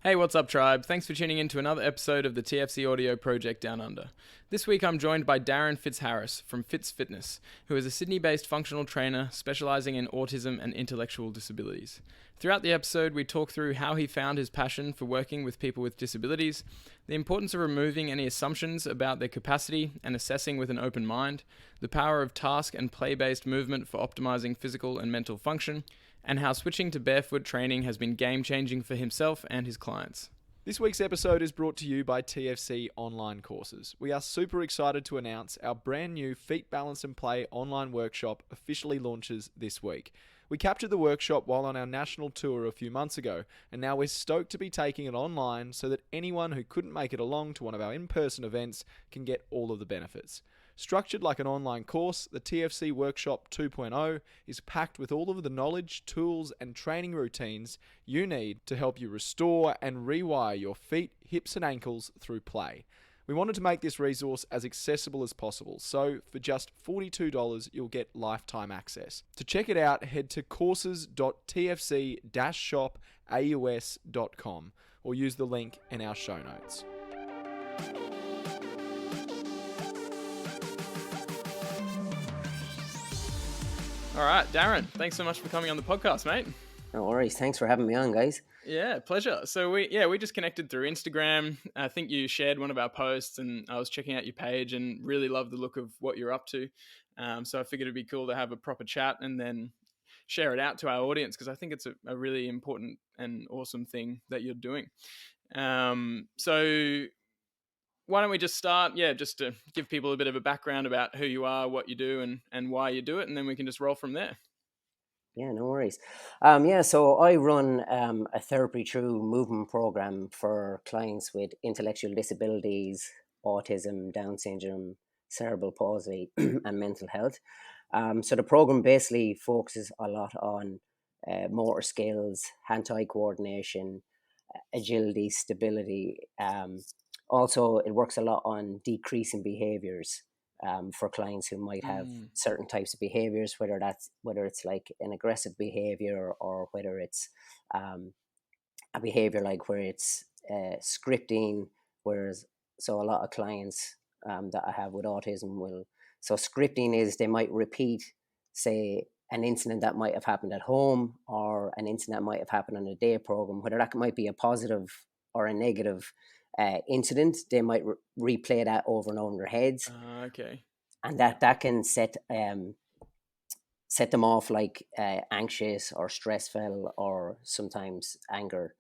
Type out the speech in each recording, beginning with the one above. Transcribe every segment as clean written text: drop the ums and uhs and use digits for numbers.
Hey, what's up, tribe? Thanks for tuning in to another episode of the TFC Audio Project Down Under. This week I'm joined by Darren Fitzharris from Fitz Fitness, who is a Sydney-based functional trainer specialising in autism and intellectual disabilities. Throughout the episode, we talk through how he found his passion for working with people with disabilities, the importance of removing any assumptions about their capacity and assessing with an open mind, the power of task and play-based movement for optimising physical and mental function, and how switching to barefoot training has been game-changing for himself and his clients. This week's episode is brought to you by TFC Online Courses. We are super excited to announce our brand new Feet, Balance and Play online workshop officially launches this week. We captured the workshop while on our national tour a few months ago, and now we're stoked to be taking it online so that anyone who couldn't make it along to one of our in-person events can get all of the benefits. Structured like an online course, the TFC Workshop 2.0 is packed with all of the knowledge, tools, and training routines you need to help you restore and rewire your feet, hips, and ankles through play. We wanted to make this resource as accessible as possible, so for just $42, you'll get lifetime access. To check it out, head to courses.tfc-shopaus.com or use the link in our show notes. All right, Darren, thanks so much for coming on the podcast, mate. No worries. Thanks for having me on, guys. Yeah, pleasure. So we just connected through Instagram. I think you shared one of our posts and I was checking out your page and really loved the look of what you're up to. So I figured it'd be cool to have a proper chat and then share it out to our audience because I think it's a really important and awesome thing that you're doing. So why don't we just start, just to give people a bit of a background about who you are, what you do, and why you do it, and then we can just roll from there. Yeah, no worries. So I run a therapy through movement program for clients with intellectual disabilities, autism, Down syndrome, cerebral palsy, and mental health. So the program basically focuses a lot on motor skills, hand-eye coordination, agility, stability. Also, it works a lot on decreasing behaviors for clients who might have certain types of behaviors, whether it's like an aggressive behavior or whether it's a behavior like where it's scripting. So a lot of clients that I have with autism scripting is they might repeat, say, an incident that might have happened at home or an incident that might have happened on a day program, whether that might be a positive or a negative incident. They might replay that over and over in their heads. Okay. And that can set them off like anxious or stressful or sometimes anger.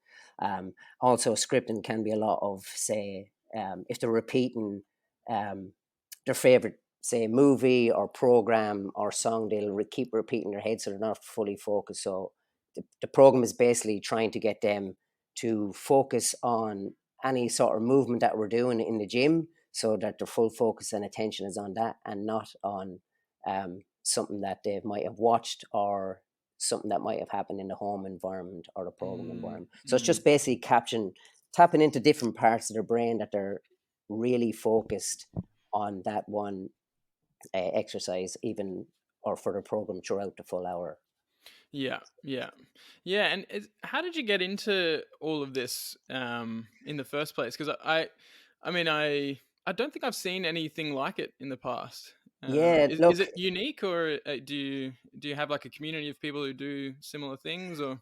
Also, scripting can be a lot of, say, if they're repeating their favorite, say, movie or program or song, they'll keep repeating their head so they're not fully focused. So the program is basically trying to get them to focus on any sort of movement that we're doing in the gym so that their full focus and attention is on that and not on something that they might have watched or something that might have happened in the home environment or the program environment. So it's just basically tapping into different parts of their brain that they're really focused on that one exercise, even or for the program throughout the full hour. Yeah. And how did you get into all of this in the first place? Because I don't think I've seen anything like it in the past. Is it unique, or do you have like a community of people who do similar things? Or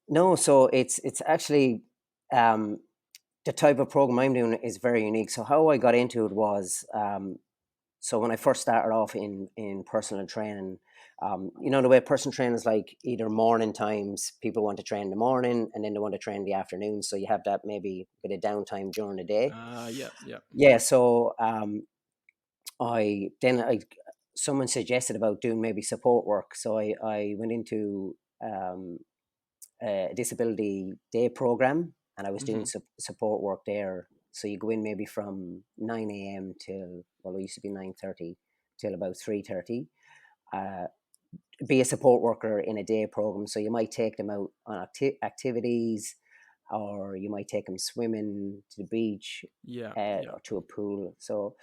no, so it's actually the type of program I'm doing is very unique. So how I got into it was so when I first started off in personal training. The way personal training is like either morning times, people want to train in the morning and then they want to train in the afternoon. So you have that maybe bit of downtime during the day. Yeah. So someone suggested about doing maybe support work. So I went into a disability day program and I was doing support work there. So you go in maybe from 9 a.m. till, well, it used to be 9:30 till about 3:30. Be a support worker in a day program. So you might take them out on activities, or you might take them swimming to the beach, or to a pool. So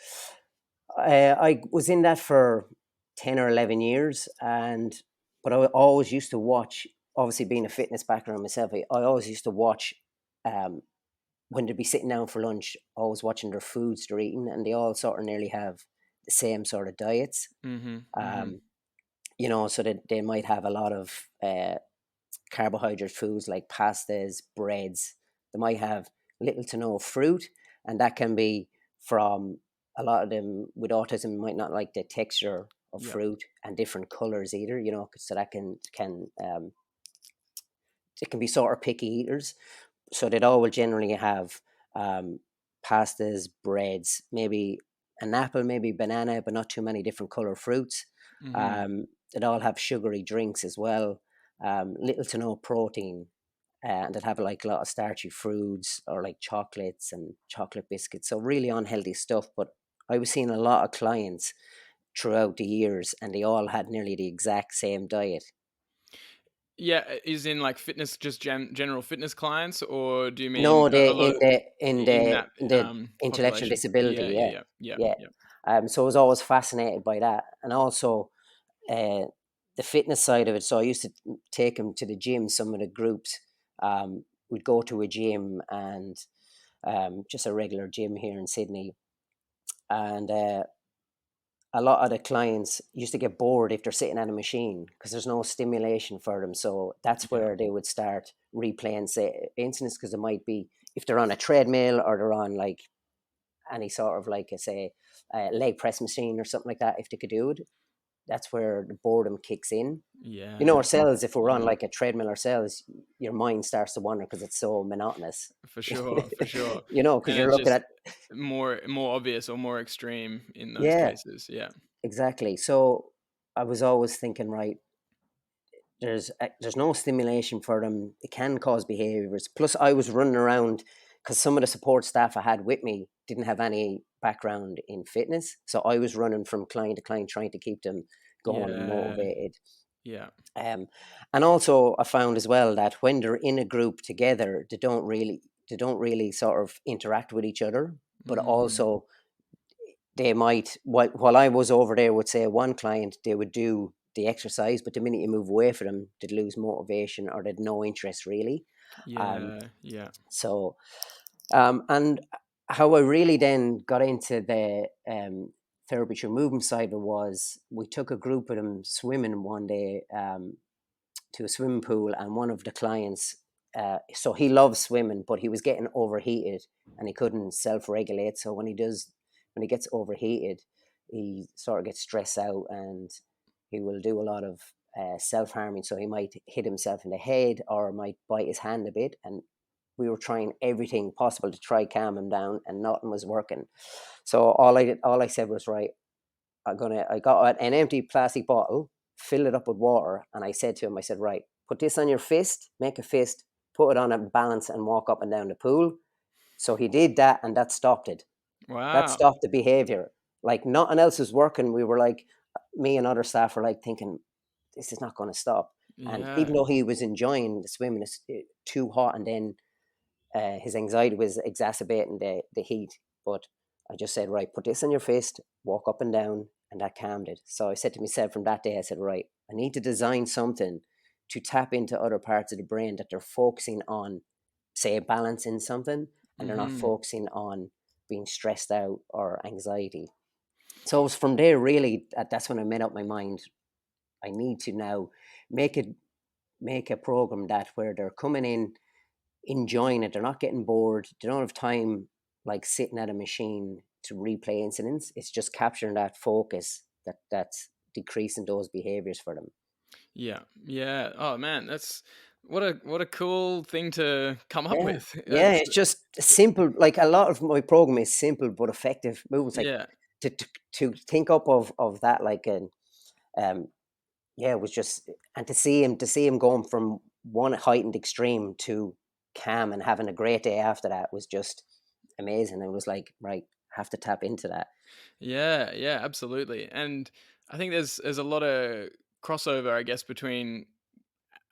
I was in that for 10 or 11 years, but I always used to watch. Obviously, being a fitness background myself, I always used to watch when they'd be sitting down for lunch, always watching their foods they're eating, and they all sort of nearly have the same sort of diets. Mm-hmm. Mm-hmm. So that they might have a lot of carbohydrate foods like pastas, breads. They might have little to no fruit, and that can be from a lot of them with autism might not like the texture of Yep. fruit and different colors either. So that can it can be sort of picky eaters. So they'd all will generally have um, pastas, breads, maybe an apple, maybe banana, but not too many different color fruits. Mm-hmm. They'd all have sugary drinks as well, little to no protein, and they'd have like a lot of starchy foods or like chocolates and chocolate biscuits. So really unhealthy stuff. But I was seeing a lot of clients throughout the years, and they all had nearly the exact same diet. Yeah, is in like fitness, just general fitness clients, or do you mean No, a the lot in that in the intellectual population? disability, Yeah, yeah, yeah, yeah, yeah, yeah. yeah. So I was always fascinated by that, and also uh, the fitness side of it. So I used to take them to the gym. Some of the groups would go to a gym and just a regular gym here in Sydney, and a lot of the clients used to get bored if they're sitting at a machine because there's no stimulation for them. So that's Yeah. where they would start replaying say incidents, because it might be if they're on a treadmill or they're on like any sort of like a leg press machine or something like that. If they could do it, that's where the boredom kicks in. Yeah, Ourselves, if we're on yeah, like a treadmill ourselves, your mind starts to wander because it's so monotonous. for sure, for sure. Because And you're it's looking just at, more obvious or more extreme in those yeah, cases. Yeah. exactly. So I was always thinking, right, there's no stimulation for them. It can cause behaviors. Plus, I was running around because some of the support staff I had with me didn't have any background in fitness, so I was running from client to client trying to keep them going and Yeah, motivated. yeah. And also, I found as well that when they're in a group together, they don't really sort of interact with each other. But Mm-hmm. also, they might while I was over there would say one client they would do the exercise, but the minute you move away from them, they'd lose motivation or they'd no interest really. Um, Yeah, yeah. so and how I really then got into the therapy through movement side of it was we took a group of them swimming one day to a swimming pool, and one of the clients, so he loves swimming, but he was getting overheated and he couldn't self-regulate. So when he gets overheated, he sort of gets stressed out and he will do a lot of self-harming. So he might hit himself in the head or might bite his hand a bit. And we were trying everything possible to try calm him down, and nothing was working. So all I said was, right, I got an empty plastic bottle, filled it up with water, and I said to him, I said, right, put this on your fist, make a fist, put it on a balance, and walk up and down the pool. So he did that, and that stopped it. That Wow. stopped the behavior. Like nothing else was working. We were like, me and other staff were like thinking, this is not going to stop. And even Yeah. though he was enjoying the swimming, it's too hot, and then his anxiety was exacerbating the heat. But I just said, right, put this on your fist, walk up and down, and that calmed it. So I said to myself from that day, I said, right, I need to design something to tap into other parts of the brain that they're focusing on, say, balancing something, and they're not Mm-hmm. focusing on being stressed out or anxiety. So it was from there, really, that's when I made up my mind. I need to now make it make a program that where they're coming in enjoying it. They're not getting bored. They don't have time like sitting at a machine to replay incidents. It's just capturing that focus that's decreasing those behaviors for them. Yeah. Yeah. Oh man, that's what a cool thing to come up Yeah. with. Yeah, That's it's just simple. Like a lot of my program is simple but effective movements. Like yeah. to to, to think up of that like an um yeah, it was just and to see him going from one heightened extreme to calm and having a great day after that was just amazing. It was like, right, have to tap into that. Yeah, yeah, absolutely. And I think there's a lot of crossover, I guess, between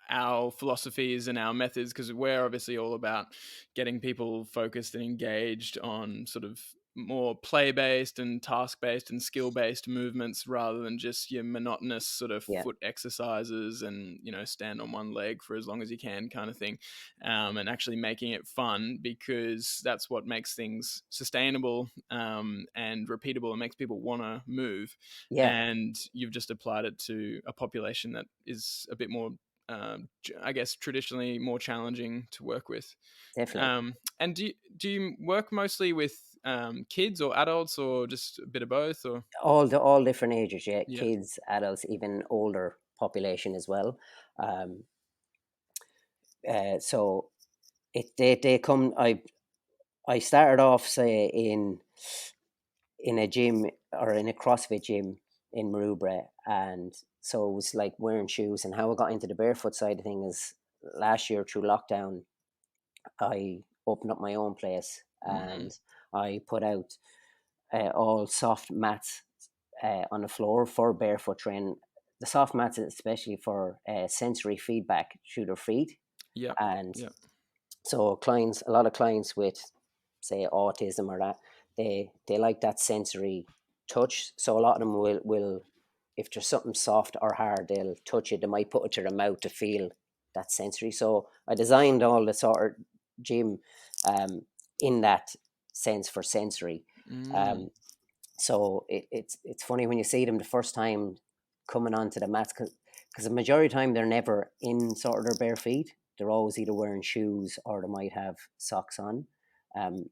our philosophies and our methods, because we're obviously all about getting people focused and engaged on sort of more play-based and task-based and skill-based movements rather than just your monotonous sort of Yeah, foot exercises and, stand on one leg for as long as you can kind of thing, and actually making it fun, because that's what makes things sustainable and repeatable and makes people want to move. yeah, And you've just applied it to a population that is a bit more, I guess, traditionally more challenging to work with. definitely. And do you work mostly with kids or adults, or just a bit of both? Or All different ages, yeah, yeah, kids, adults, even older population as well. Um, so they come. I started off, say, in a gym or in a CrossFit gym in Maroubra, and so it was like wearing shoes. And how I got into the barefoot side of things is last year through lockdown, I opened up my own place mm, and I put out all soft mats on the floor for barefoot training. The soft mats, especially for sensory feedback through their feet. yeah, And yeah, so clients, a lot of clients with, say, autism or that, they like that sensory touch. So a lot of them will, if there's something soft or hard, they'll touch it. They might put it to their mouth to feel that sensory. So I designed all the sort of gym um, in that sense for sensory. mm, Um, so it's funny when you see them the first time coming onto the mats, because the majority of the time they're never in sort of their bare feet. They're always either wearing shoes or they might have socks on. Um,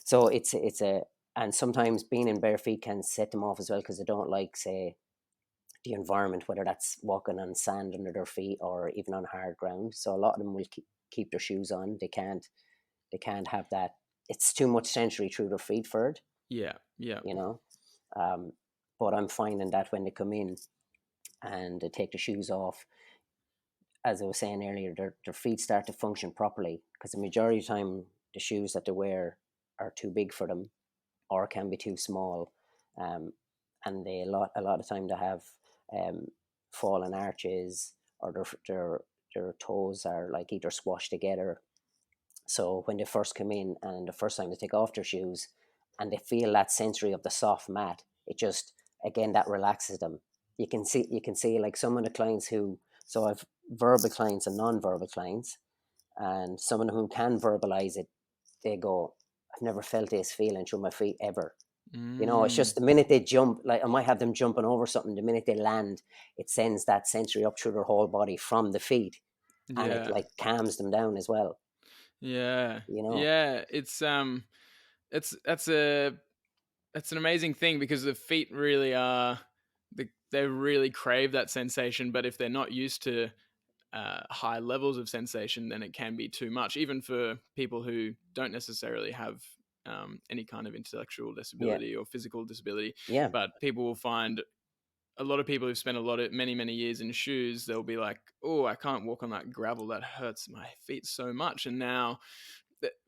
so it's a and sometimes being in bare feet can set them off as well because they don't like, say, the environment, whether that's walking on sand under their feet or even on hard ground. So a lot of them will keep their shoes on. They can't have that. It's too much sensory through their feet for it, yeah, yeah, you know. Um, but I'm finding that when they come in and they take the shoes off, as I was saying earlier, their feet start to function properly because the majority of the time the shoes that they wear are too big for them or can be too small, um, and a lot of time they have um, fallen arches or their toes are like either squashed together. So when they first come in and the first time they take off their shoes and they feel that sensory of the soft mat, it just, again, that relaxes them. You can see like some of the clients who, so I've verbal clients and non-verbal clients, and some of them who can verbalize it, they go, I've never felt this feeling through my feet ever. It's mm, just the minute they jump, like I might have them jumping over something, the minute they land, it sends that sensory up through their whole body from the feet, and it yeah, like calms them down as well, yeah, you know. yeah. It's that's an amazing thing, because the feet really are they really crave that sensation, but if they're not used to high levels of sensation, then it can be too much, even for people who don't necessarily have any kind of intellectual Yeah, disability or physical disability. yeah, But people will find, a lot of people who've spent many years in shoes, they'll be like, oh, I can't walk on that gravel, that hurts my feet so much. And now,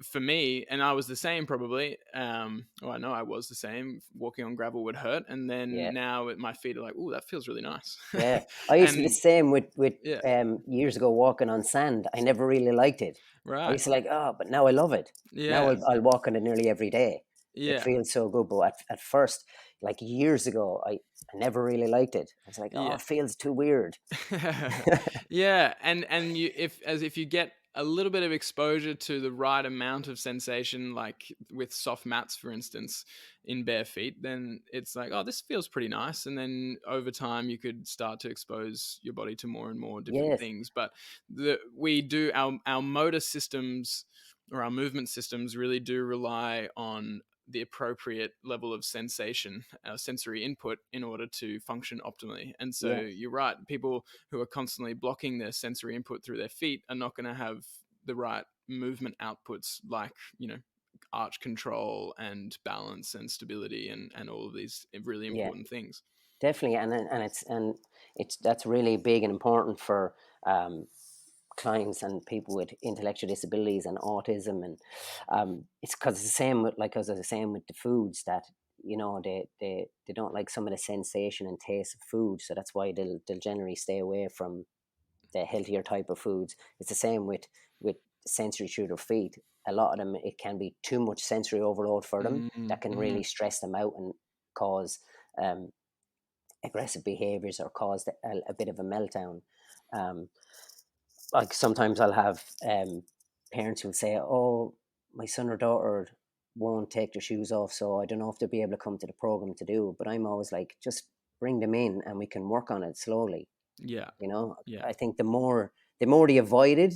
for me, and I was the same probably, well, I know I was the same, walking on gravel would hurt, and then yeah, now my feet are like, oh, that feels really nice. yeah. I used to be the And same with yeah, years ago walking on sand. I never really liked it. I right, used to like, oh, but now I love it. Now yeah, I'll walk on it nearly every day. It yeah, feels so good. But at first, like years ago, I never really liked it. I was like, oh, yeah. it feels too weird. Yeah, and if you get a little bit of exposure to the right amount of sensation, like with soft mats, for instance, in bare feet, then it's like, oh, this feels pretty nice. And then over time, you could start to expose your body to more and more different Yes, things. But we do our motor systems, or our movement systems, really do rely on the appropriate level of sensation, sensory input, in order to function optimally. And so yeah, you're right, people who are constantly blocking their sensory input through their feet are not going to have the right movement outputs, like, arch control and balance and stability, and all of these really yeah. important things. Definitely, and it's that's really big and important for um, clients and people with intellectual disabilities and autism, and it's because it's the same with, like as I was saying, with the foods that they don't like some of the sensation and taste of food, so that's why they'll generally stay away from the healthier type of foods. It's the same with sensory through their feet. a lot of them, it can be too much sensory overload for them that can Mm-hmm. really stress them out and cause aggressive behaviors or cause a bit of a meltdown. Um, like sometimes I'll have parents who'll say, "Oh, my son or daughter won't take their shoes off, so I don't know if they'll be able to come to the program to do it." But I'm always like, just bring them in and we can work on it slowly. Yeah. You know, Yeah. I think the more they avoid it,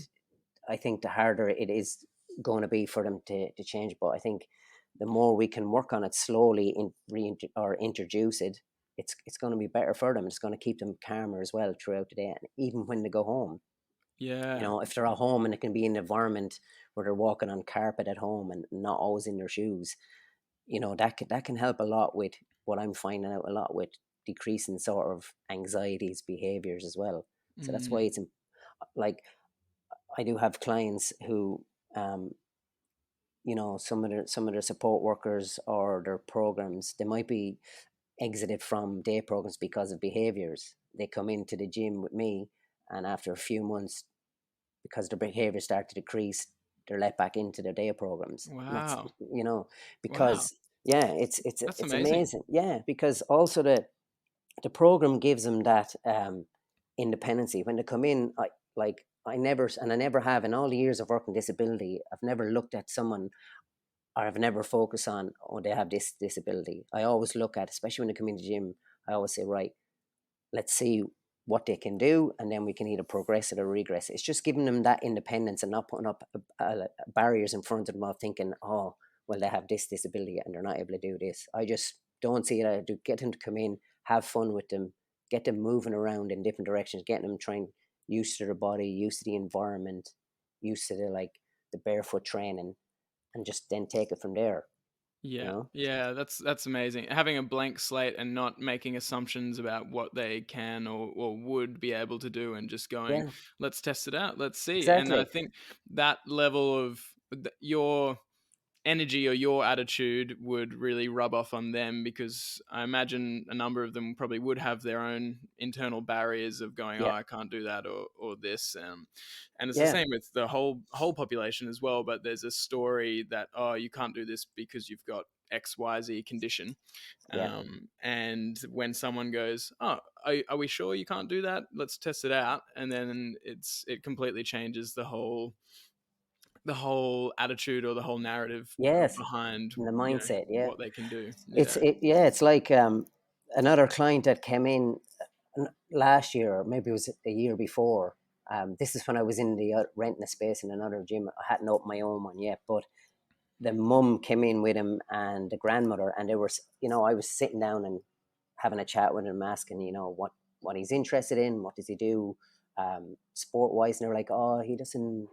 I think the harder it is going to be for them to change. But I think the more we can work on it slowly or introduce it, it's going to be better for them. It's going to keep them calmer as well throughout the day, and even when they go home. You Yeah. know, if they're at home and it can be an environment where they're walking on carpet at home and not always in their shoes, you know, that can help a lot with what I'm finding out a lot with decreasing sort of anxieties, behaviors as well. So that's why Mm. it's like I do have clients who, um, you know, some of their support workers or their programs, they might be exited from day programs because of behaviors. They come into the gym with me, and after a few months, because their behavior start to decrease, they're let back into their day programs. And that's, Wow. you know, Wow. because yeah, it's That's it's amazing. amazing. Yeah, because also the program gives them that independency when they come in. I never have in all the years of working disability, I've never looked at someone, or I've never focused on, oh, they have this disability. I always look at, especially when they come in the gym, I always say, right, let's see what they can do, and then we can either progress it or regress it. It's just giving them that independence and not putting up barriers in front of them of thinking, oh, well, they have this disability and they're not able to do this. I just don't see it. I do get them to come in, have fun with them, get them moving around in different directions, getting them trying used to their body, used to the environment, used to the barefoot training, and just then take it from there. You Yeah, know? yeah, that's amazing. Having a blank slate and not making assumptions about what they can or would be able to do, and just going, Yeah, let's test it out, let's see. And I exactly. think that level of your energy or your attitude would really rub off on them, because I imagine a number of them probably would have their own internal barriers of going, oh, Yeah, I can't do that or this. And it's the yeah, same with the whole population as well. But there's a story that, oh, you can't do this because you've got XYZ condition. yeah, And when someone goes, oh, are we sure you can't do that? Let's test it out. And then it completely changes the whole attitude or the whole narrative yes. behind, And the mindset, yeah. what they can do. It's Yeah. it yeah, it's like another client that came in last year, or maybe it was a year before. This is when I was in the renting a space in another gym. I hadn't opened my own one yet, but the mum came in with him and the grandmother, and they were, you know, I was sitting down and having a chat with him, asking, you know, what he's interested in, what does he do, sport wise, and they were like, oh, he doesn't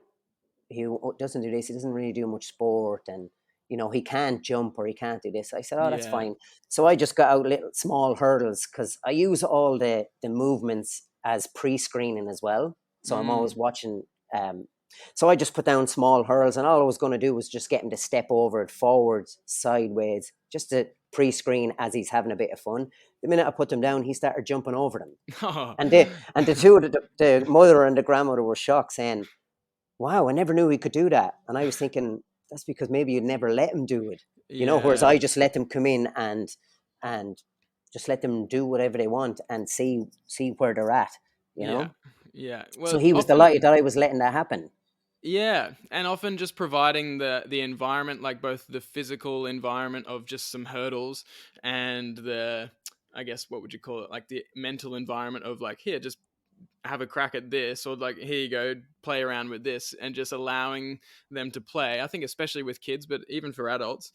do this. He doesn't really do much sport, and you know he can't jump or he can't do this. I said, oh, that's Yeah. fine. So I just got out little small hurdles because I use all the movements as pre-screening as well. So I'm always Mm. watching. Um, so I just put down small hurdles, and all I was going to do was just get him to step over it, forwards, sideways, just to pre-screen as he's having a bit of fun. The minute I put them down, he started jumping over them, Oh. and the two of the mother and the grandmother were shocked, saying, wow, I never knew he could do that. And I was thinking, that's because maybe you'd never let him do it, you know, whereas Yeah. I just let them come in and just let them do whatever they want and see where they're at, you Yeah. know. Yeah. So Well, he was often. delighted that I was letting that happen. Yeah, and often just providing the environment, like both the physical environment of just some hurdles, and the, I guess, what would you call it, like the mental environment of, like, here, just have a crack at this, or like, here you go, play around with this, and just allowing them to play. I think especially with kids, but even for adults,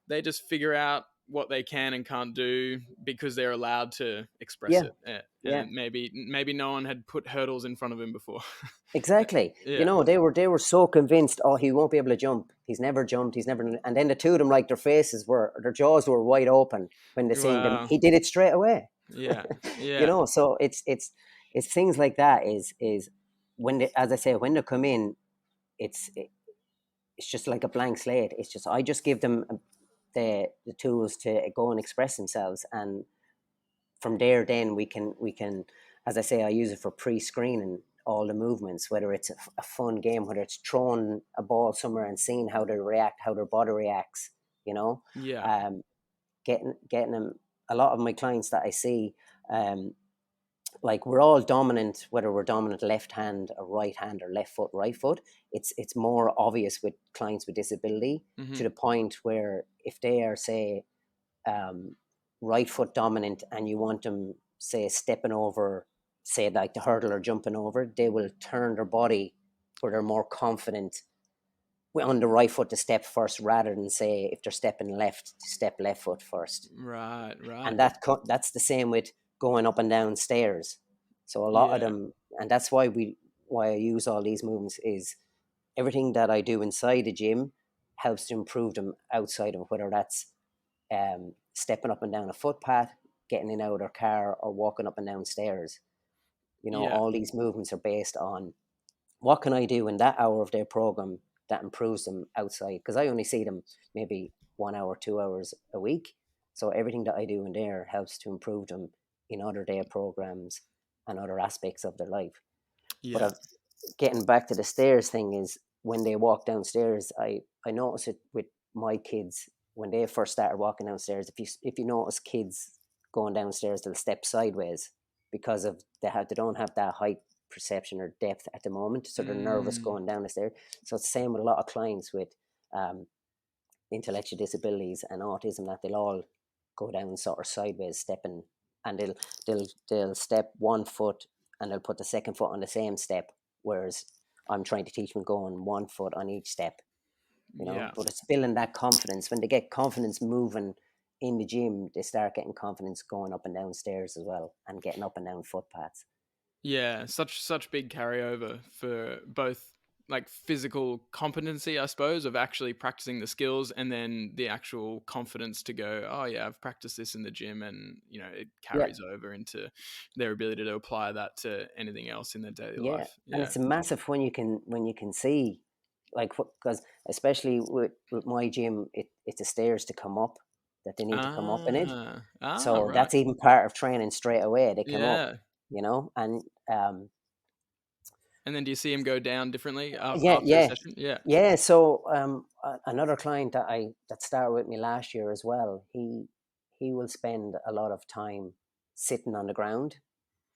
they just figure out what they can and can't do because they're allowed to express Yeah, it. yeah, And maybe no one had put hurdles in front of him before. exactly. You Yeah. know, they were so convinced, oh, he won't be able to jump. He's never jumped. He's never. And then the two of them, like their jaws were wide open when they seen them. Wow. He did it straight away. Yeah. You Yeah. know, so it's things like that is when they, as I say, when they come in, it's it's just like a blank slate. It's just I just give them the tools to go and express themselves, and from there, then we can, as I say, I use it for pre-screening all the movements, whether it's a fun game, whether it's throwing a ball somewhere and seeing how they react, how their body reacts, you know, Yeah. getting them. A lot of my clients that I see, like we're all dominant, whether we're dominant left hand or right hand or left foot, right foot. It's more obvious with clients with disability to the point where if they are, say, right foot dominant and you want them, say, stepping over, say, like the hurdle or jumping over, they will turn their body where they're more confident on the right foot to step first, rather than, say, if they're stepping left, to step left foot first. Right. And that's the same with going up and down stairs. So a lot of Yeah. them, and that's why I use all these movements, is everything that I do inside the gym helps to improve them outside of, whether that's stepping up and down a footpath, getting in and out of their car, or walking up and down stairs. You know, Yeah. all these movements are based on what can I do in that hour of their program that improves them outside, because I only see them maybe 1 hour, 2 hours a week. So everything that I do in there helps to improve them in other day programs and other aspects of their life. But Yeah. getting back to the stairs thing, is when they walk downstairs, I notice it with my kids when they first started walking downstairs. If you notice kids going downstairs, they'll step sideways because of they don't have that height perception or depth at the moment, so they're nervous going down the stairs. So it's the same with a lot of clients with intellectual disabilities and autism, that they'll all go down sort of sideways stepping, and they'll step one foot and they'll put the second foot on the same step, whereas I'm trying to teach them going 1 foot on each step, you know. Yeah. But it's building that confidence. When they get confidence moving in the gym, they start getting confidence going up and down stairs as well, and getting up and down footpaths. Yeah, such big carryover for both like physical competency, I suppose, of actually practicing the skills, and then the actual confidence to go, oh yeah, I've practiced this in the gym, and it Yeah, carries over into their ability to apply that to anything else in their daily yeah, life. and Yeah. it's a massive when you can see, like, because especially with my gym, it's the stairs to come up that they need to come up in it. So Right. that's even part of training straight away. They come up, Yeah. and And then do you see him go down differently yeah, after a yeah, session? Yeah. yeah. So another client that started with me last year as well, he will spend a lot of time sitting on the ground.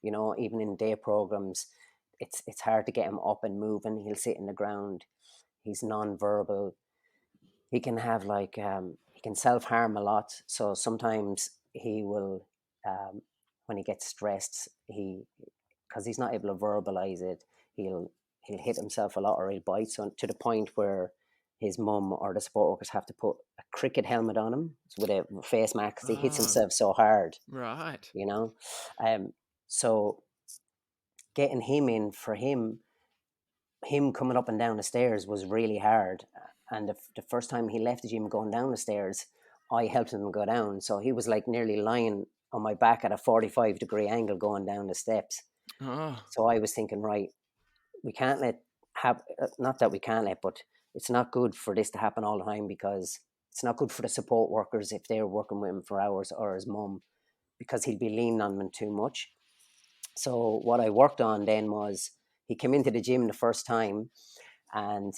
You know, even in day programs, it's hard to get him up and moving. He'll sit in the ground. He's non-verbal. He can have like he can self-harm a lot. So sometimes he will, when he gets stressed, because he's not able to verbalize it, he'll hit himself a lot, or he'll bite. So to the point where his mum or the support workers have to put a cricket helmet on him with a face mask, 'cause he hits Oh, himself so hard, right. you know. So getting him in, for him coming up and down the stairs was really hard. And the first time he left the gym going down the stairs, I helped him go down. So he was like nearly lying on my back at a 45-degree angle going down the steps. Oh, So I was thinking, right, we can't let not that we can't let, but it's not good for this to happen all the time, because it's not good for the support workers if they're working with him for hours, or his mum, because he'll be leaning on them too much. So what I worked on then was, he came into the gym the first time, and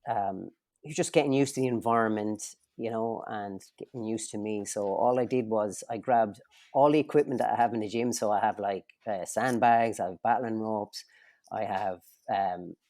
he was just getting used to the environment, and getting used to me. So all I did was I grabbed all the equipment that I have in the gym. So I have like sandbags, I have battling ropes, I have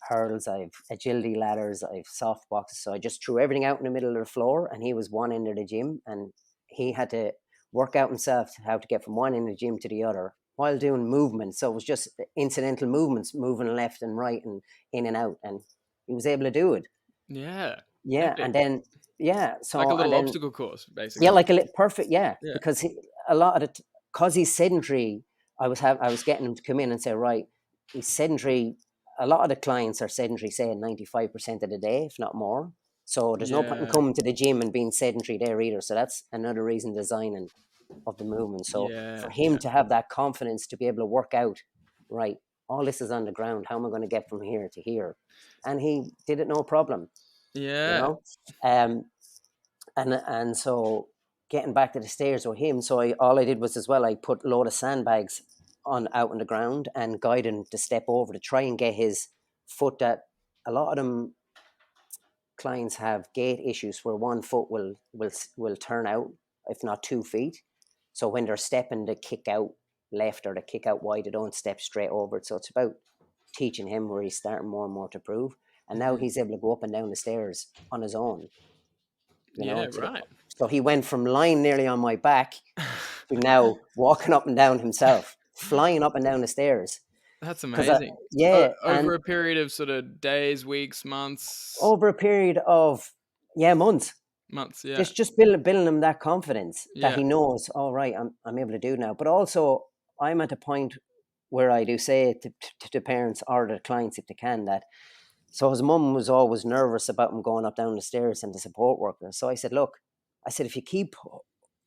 hurdles, I have agility ladders, I have soft boxes. So I just threw everything out in the middle of the floor, and he was one end of the gym, and he had to work out himself how to get from one end of the gym to the other while doing movements. So it was just incidental movements, moving left and right and in and out, and he was able to do it. yeah. Yeah, and Epic. then yeah, Like a so and little then obstacle course, yeah, basically. like perfect, yeah, Yeah. because a lot of it, because he's sedentary. I was getting him to come in and say, right, he's sedentary. A lot of the clients are sedentary, say 95% of the day, if not more. So there's no point in Yeah. coming to the gym and being sedentary there either. So that's another reason designing of the movement. So Yeah. for him Yeah. to have that confidence to be able to work out, right, all this is on the ground. How am I going to get from here to here? And he did it no problem, you Yeah. know. Um, and so getting back to the stairs with him, so all I did was, as well, I put a load of sandbags out on the ground and guide him to step over to try and get his foot. That a lot of them clients have gait issues where one foot will turn out, if not 2 feet. So when they're stepping, they kick out left or they kick out wide. They don't step straight over it. So it's about teaching him where he's starting more and more to prove. And now he's able to go up and down the stairs on his own. Yeah, right. So he went from lying nearly on my back to now walking up and down himself, flying up and down the stairs. That's amazing. Over a period of sort of days, weeks, months. Over a period of months. Months, yeah. Just building him that confidence that he knows, all right, I'm able to do now. But also, I'm at a point where I do say to the parents or the clients, if they can, that so his mum was always nervous about him going up down the stairs and the support worker. So I said, look, if you keep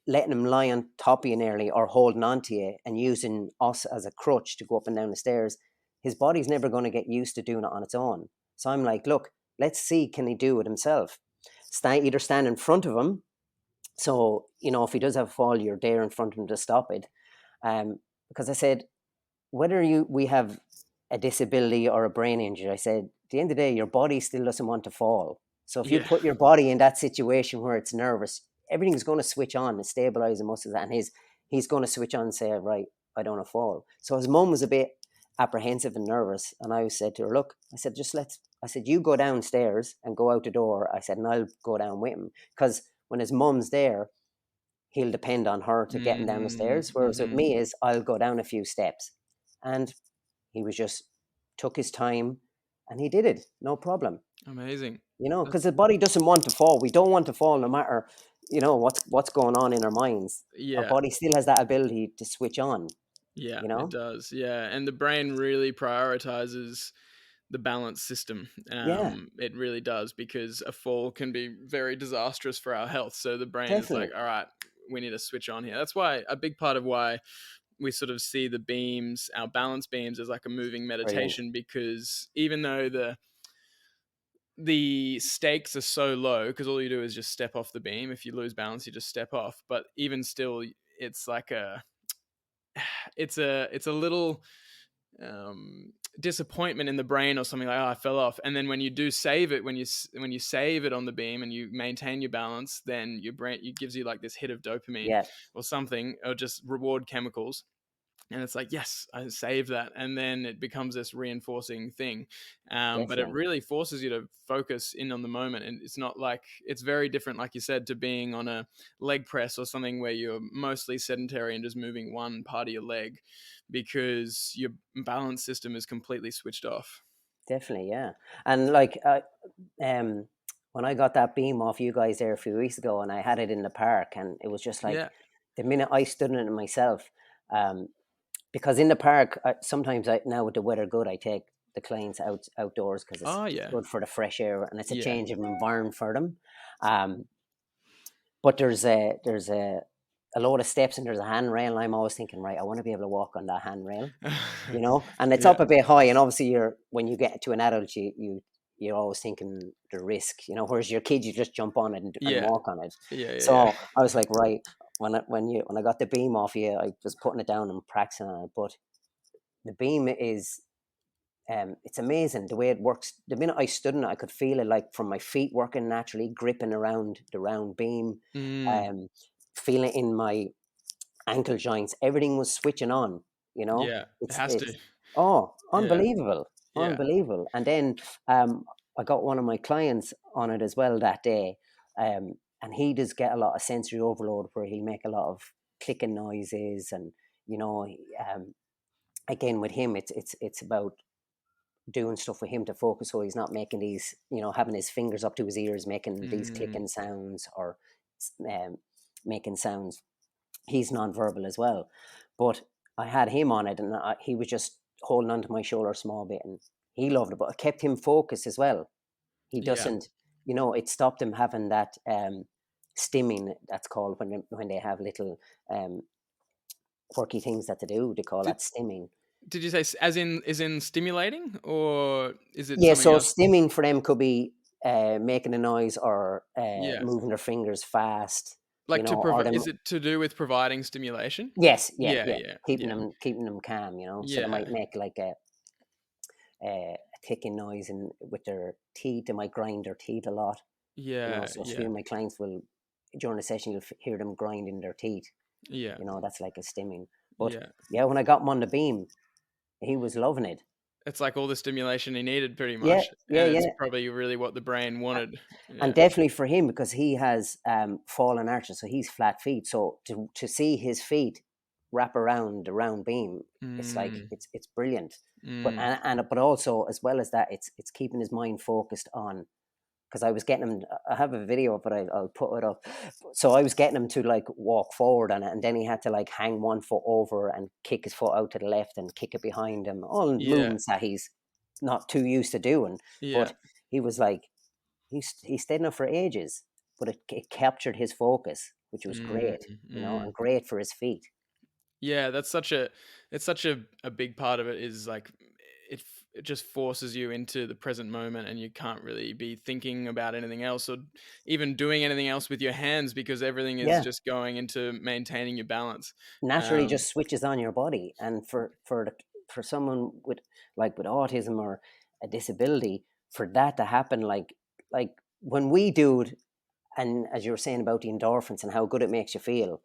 letting him lie on top of you nearly or holding on to you and using us as a crutch to go up and down the stairs, his body's never going to get used to doing it on its own. So I'm like, look, let's see, can he do it himself? Either stand in front of him. So, if he does have a fall, you're there in front of him to stop it. Because I said, whether we have a disability or a brain injury, I said, at the end of the day, your body still doesn't want to fall. So if you put your body in that situation where it's nervous, everything's going to switch on and stabilize the muscles, and he's going to switch on and say, right, I don't want to fall. So his mum was a bit apprehensive and nervous, and I said to her, look, I said, you go downstairs and go out the door. I said, and I'll go down with him, because when his mum's there, he'll depend on her to getting down the stairs. Whereas with me is I'll go down a few steps. And he was just took his time and he did it. No problem. Amazing. Because the body doesn't want to fall. We don't want to fall no matter, what's going on in our minds. Yeah. Our body still has that ability to switch on. Yeah, it does. Yeah. And the brain really prioritizes the balance system. It really does, because a fall can be very disastrous for our health. So the brain is like, all right, we need to switch on here. That's why a big part of why we sort of see the beams, our balance beams, as like a moving meditation, because even though the stakes are so low, because all you do is just step off the beam. If you lose balance, you just step off. But even still, it's like it's a little disappointment in the brain or something, like, oh, I fell off. And then when you do save it, when you save it on the beam and you maintain your balance, then your brain, it gives you like this hit of dopamine or something, or just reward chemicals. And it's like, yes, I saved that. And then it becomes this reinforcing thing. But it really forces you to focus in on the moment. And it's not like, it's very different, like you said, to being on a leg press or something where you're mostly sedentary and just moving one part of your leg, because your balance system is completely switched off. Definitely, yeah. And like, when I got that beam off you guys there a few weeks ago, and I had it in the park, and it was just like, the minute I stood in it myself, because in the park, sometimes now with the weather good, I take the clients outdoors, because it's good for the fresh air and it's a change of environment for them. But there's a load of steps and there's a handrail, and I'm always thinking, right, I want to be able to walk on that handrail, and it's up a bit high, and obviously when you get to an adult, you're always thinking the risk, whereas your kid, you just jump on it and walk on it. So I was like, right, when I got the beam off you, I was putting it down and practicing on it. But the beam is, it's amazing the way it works. The minute I stood in it, I could feel it, like from my feet working naturally, gripping around the round beam, feeling it in my ankle joints. Everything was switching on, it has to. Oh, unbelievable. Unbelievable. And then I got one of my clients on it as well that day, and he does get a lot of sensory overload, where he'll make a lot of clicking noises, and again with him, it's about doing stuff with him to focus, so he's not making these, having his fingers up to his ears, making these clicking sounds or making sounds. He's nonverbal as well, but I had him on it, and he was just holding onto my shoulder a small bit, and he loved it. But it kept him focused as well. He doesn't, it stopped him having that stimming, that's called, when they have little quirky things that they do. They call that stimming. Did you say as in stimulating, or is it? Yeah, so else? Stimming for them could be making a noise or moving their fingers fast. you Like to know, or provide, them. is it to do with providing stimulation? Yes, yeah, Yeah, yeah, yeah, keeping yeah, them calm, you know. So they yeah, might make like a ticking noise and with their teeth, they might grind their teeth a lot, you know. yeah, So a few yeah, of my clients will during the session you'll hear them grinding their teeth, yeah, you know. That's like a stimming. But yeah. yeah, when I got him on the beam, he was loving it. It's like all the stimulation he needed pretty Yeah, much, yeah, and it's yeah. probably really what the brain A- wanted. And Yeah. definitely for him because he has fallen arches, so he's flat feet. So to see his feet wrap around the round beam, it's like Mm, it's brilliant. But mm. and but also as well as that, it's keeping his mind focused on because I was getting him. I have a video, but I'll put it up. So I was getting him to like walk forward on it, and then he had to like hang one foot over and kick his foot out to the left and kick it behind him. All Yeah, movements that he's not too used to doing. yeah. But he was like he stayed enough for ages, but it captured his focus, which was Mm, great, you know, and mm. great for his feet. Yeah, that's such a it's such a big part of it is like it just forces you into the present moment and you can't really be thinking about anything else or even doing anything else with your hands because everything is Yeah, just going into maintaining your balance. naturally Um, just switches on your body, and for someone with like with autism or a disability, for that to happen, like when we do it, and as you were saying about the endorphins and how good it makes you feel,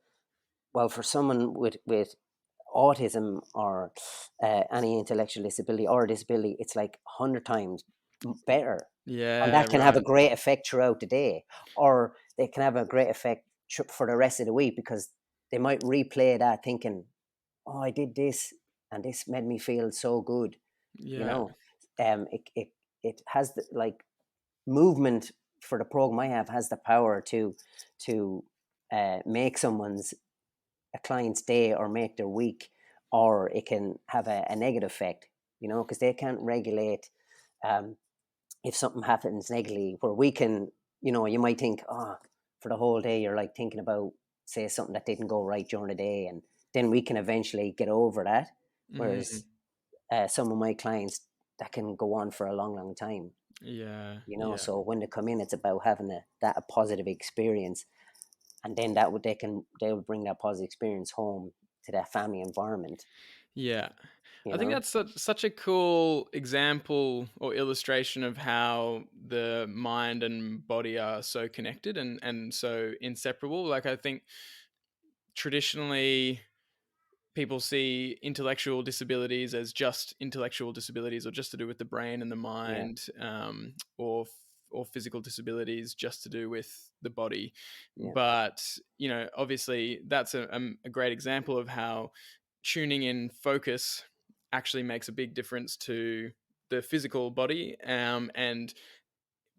well, for someone with autism or any intellectual disability or disability, it's like 100 times better. And yeah, that can have right. a great effect throughout the day, or they can have a great effect for the rest of the week because they might replay that thinking, oh, I did this and this made me feel so good, you Yeah. know. It has the, like movement for the program I have has the power to make someone's a client's day or make their week, or it can have a negative effect, you know, because they can't regulate um, if something happens negatively where we can, you know, you might think, oh, for the whole day, you're like thinking about, say, something that didn't go right during the day. And then we can eventually get over that. Mm, Whereas some of my clients, that can go on for a long, long time, yeah, you know. yeah. So when they come in, it's about having a positive experience. And then that would, they would bring that positive experience home to their family environment, Yeah. you I think know. that's such a cool example or illustration of how the mind and body are so connected and so inseparable. Like I think traditionally people see intellectual disabilities as just intellectual disabilities or just to do with the brain and the Yeah, mind, or physical disabilities just to do with the body. yeah, But obviously, that's a great example of how tuning in focus actually makes a big difference to the physical body, and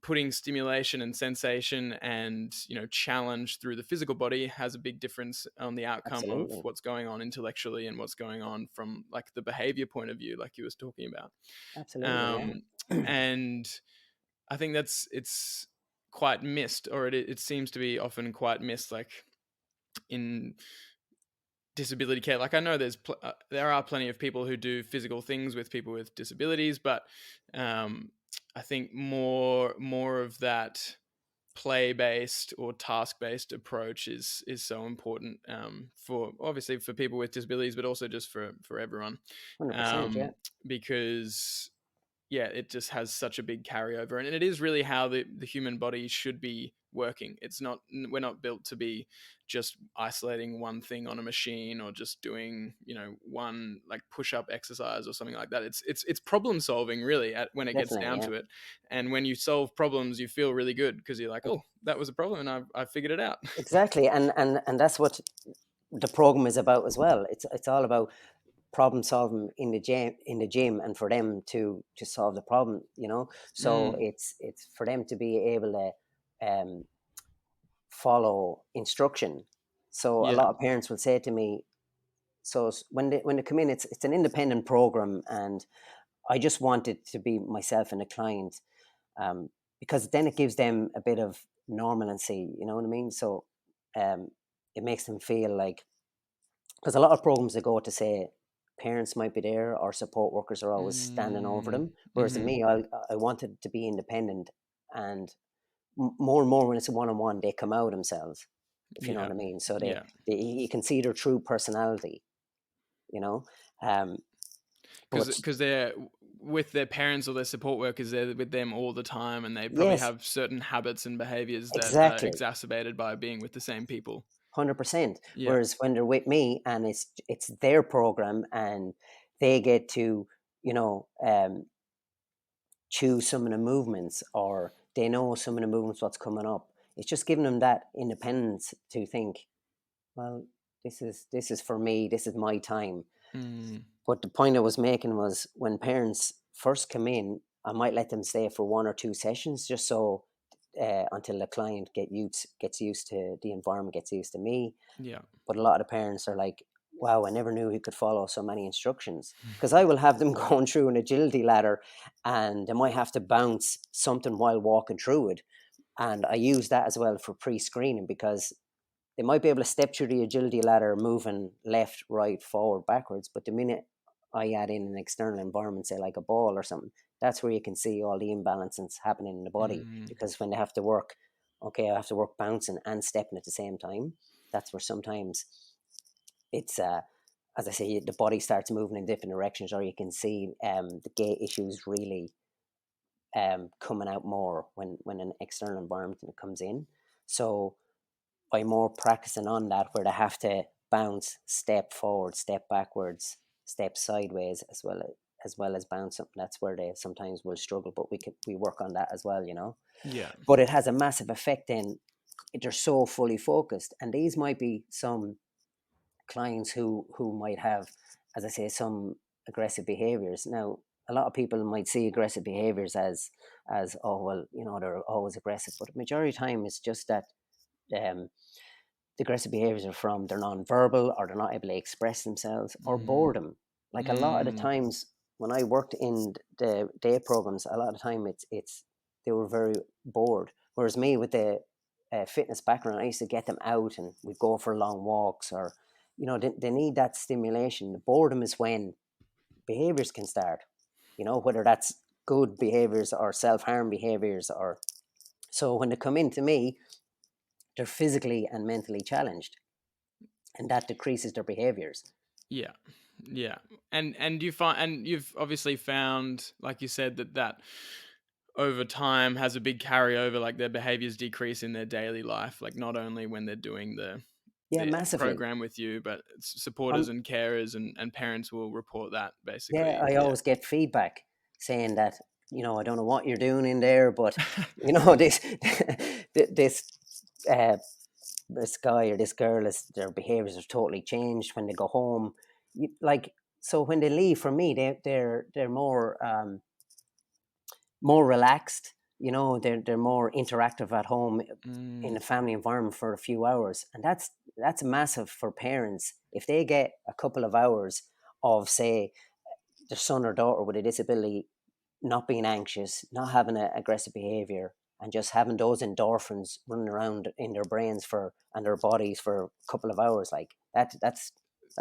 putting stimulation and sensation and challenge through the physical body has a big difference on the outcome of absolutely, what's going on intellectually and what's going on from like the behavior point of view, like you was talking about. absolutely, um, yeah. and I think it's quite missed, or it seems to be often quite missed, like in disability care. Like I know there are plenty of people who do physical things with people with disabilities, but I think more of that play-based or task-based approach is so important, for obviously for people with disabilities, but also just for everyone, 100%, yeah, um, because yeah, it just has such a big carryover, and it is really how the human body should be working. It's not We're not built to be just isolating one thing on a machine or just doing one like push-up exercise or something like that. It's problem solving really when it gets definitely, down yeah, to it. And when you solve problems, you feel really good because you're like, oh, that was a problem and I figured it out. exactly. And that's what the program is about as well. It's all about problem solving in the gym, and for them to solve the problem, you know. So Mm, it's for them to be able to follow instruction. So a yeah. lot of parents will say to me, so when they come in, it's an independent program, and I just want it to be myself and the client, um, because then it gives them a bit of normalcy, you know what I mean? So um, it makes them feel like, because a lot of programs they go to say parents might be there or support workers are always standing over Mm, them, whereas in hmm. me, I wanted to be independent, and more and more when it's a one-on-one, they come out themselves. if you know Yeah. what I mean. So Yeah. you can see their true personality, you know. Um, but Because they're with their parents or their support workers, they're with them all the time, and they probably yes, have certain habits and behaviors that are exactly, exacerbated by being with the same people. 100%. Yeah. Whereas when they're with me and it's their program and they get to, you know, choose some of the movements, or they know some of the movements what's coming up. It's just giving them that independence to think, well, this is for me. This is my time. Mm. But the point I was making was when parents first come in, I might let them stay for 1 or 2 sessions just so until the client gets used to the environment, gets used to me. Yeah. But a lot of the parents are like, wow, I never knew he could follow so many instructions. Because I will have them going through an agility ladder and they might have to bounce something while walking through it. And I use that as well for pre-screening, because they might be able to step through the agility ladder moving left, right, forward, backwards. But the minute I add in an external environment, say like a ball or something, that's where you can see all the imbalances happening in the body. Mm. Because when they have to work, okay, I have to work bouncing and stepping at the same time. That's where sometimes it's as I say, the body starts moving in different directions, or you can see the gait issues really coming out more when an external environment comes in. So by more practicing on that, where they have to bounce, step forward, step backwards, step sideways, as well as bounce something, that's where they sometimes will struggle. But we work on that as well, you know. Yeah. But it has a massive effect. Then they're so fully focused, and these might be some clients who might have, as I say, some aggressive behaviors. Now, a lot of people might see aggressive behaviors as oh well, you know, they're always aggressive, but the majority of the time it's just that um, the aggressive behaviors are from they're non-verbal, or they're not able to express themselves, or Mm. boredom. Like a lot of the Mm. times when I worked in the day programs, a lot of the time it's they were very bored. Whereas me with the fitness background, I used to get them out and we'd go for long walks, or you know, they need that stimulation. The boredom is when behaviors can start. You know, whether that's good behaviors or self-harm behaviors, or so when they come into me, they're physically and mentally challenged, and that decreases their behaviors. Yeah. Yeah. And you find, and you've obviously found, like you said, that over time has a big carryover, like their behaviors decrease in their daily life, like not only when they're doing Yeah, the massively. program with you, but supporters Um, and carers and parents will report that yeah, basically. I Yeah. always get feedback saying that, you know, I don't know what you're doing in there, but you know, this uh, this guy or this girl is their behaviors have totally changed when they go home. Like, so when they leave from me, they're more relaxed. You know, they're more interactive at home in Mm. a family environment for a few hours, and that's massive for parents if they get a couple of hours of, say, their son or daughter with a disability not being anxious, not having an aggressive behavior, and just having those endorphins running around in their brains for and their bodies for a couple of hours. Like that's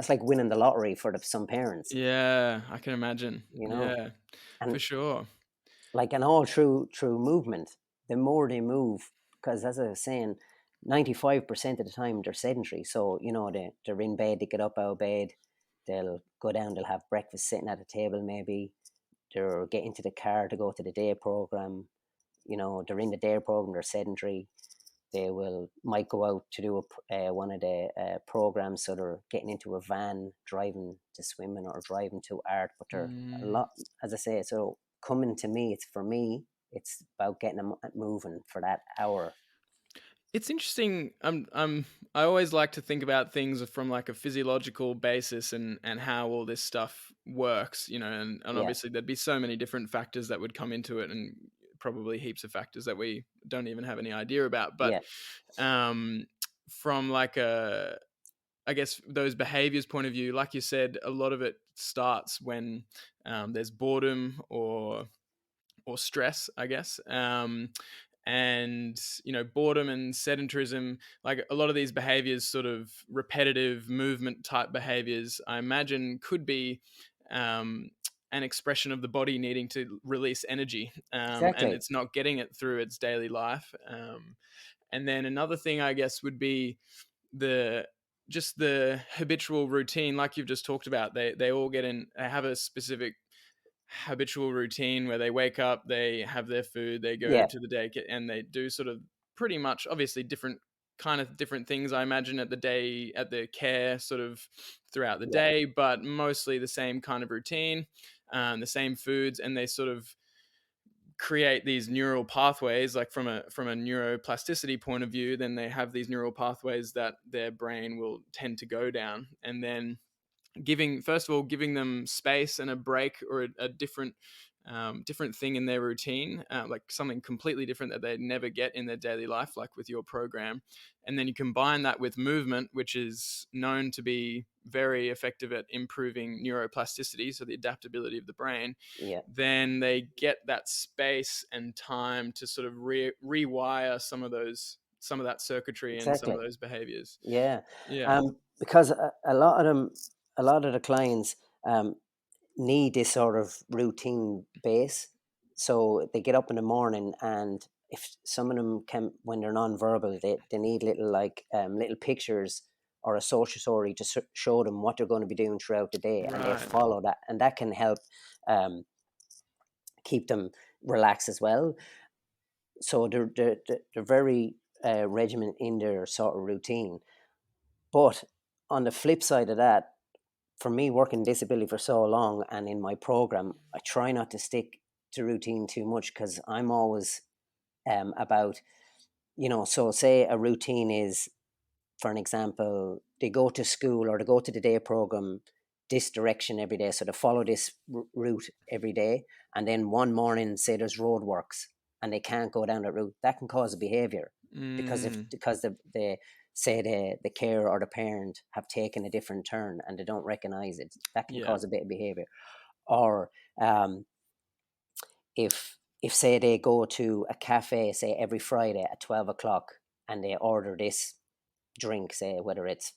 like winning the lottery for some parents, Yeah, I can imagine. you know. Yeah, And for sure. like an all through movement, the more they move, because as I was saying, 95% of the time they're sedentary. So you know, they're in bed, they get up out of bed, they'll go down, they'll have breakfast sitting at a table, maybe they're get into the car to go to the day program. You know, they're in the day program, they're sedentary. They will might go out to do one of the programs, so they're getting into a van, driving to swimming or driving to art. But they're a Mm. lot, as I say. So coming to me, it's for me. It's about getting them moving for that hour. It's interesting. I always like to think about things from like a physiological basis and how all this stuff works, you know, and Yeah, obviously there'd be so many different factors that would come into it, and probably heaps of factors that we don't even have any idea about. But yeah, um, from like a, I guess those behaviors point of view, like you said, a lot of it starts when there's boredom or stress, I guess. And you know, boredom and sedentarism, like a lot of these behaviors, sort of repetitive movement type behaviors, I imagine could be an expression of the body needing to release energy, and exactly. it's not getting it through its daily life. And then another thing, I guess, would be the habitual routine, like you've just talked about. They all they have a specific habitual routine where they wake up, they have their food, they go Yeah, to the day, and they do sort of pretty much, obviously, different things, I imagine, at the care sort of throughout the yeah, day, but mostly the same kind of routine, the same foods, and they sort of create these neural pathways, like from a neuroplasticity point of view. Then they have these neural pathways that their brain will tend to go down, and then giving them space and a break, or a different thing in their routine, like something completely different that they never get in their daily life, like with your program. And then you combine that with movement, which is known to be very effective at improving neuroplasticity, so the adaptability of the brain. yeah. Then they get that space and time to sort of rewire some of that circuitry and some of Exactly. those behaviors. Yeah. Yeah. Because a lot of them, a lot of the clients need this sort of routine base. So they get up in the morning, and if some of them can, when they're non-verbal, they need little little pictures or a social story to show them what they're going to be doing throughout the day, and they Right. follow that, and that can help um, keep them relaxed as well. So they're very regimented in their sort of routine. But on the flip side of that, for me working disability for so long and in my program, I try not to stick to routine too much, because I'm always about, so say a routine is, for an example, they go to school or they go to the day program this direction every day. So they follow this route every day. And then one morning, say there's roadworks and they can't go down that route. That can cause a behavior, Mm. because they say the carer or the parent have taken a different turn and they don't recognize it. That can Yeah. cause a bit of behavior. Or if say they go to a cafe, say every Friday at 12 o'clock, and they order this drink, say whether it's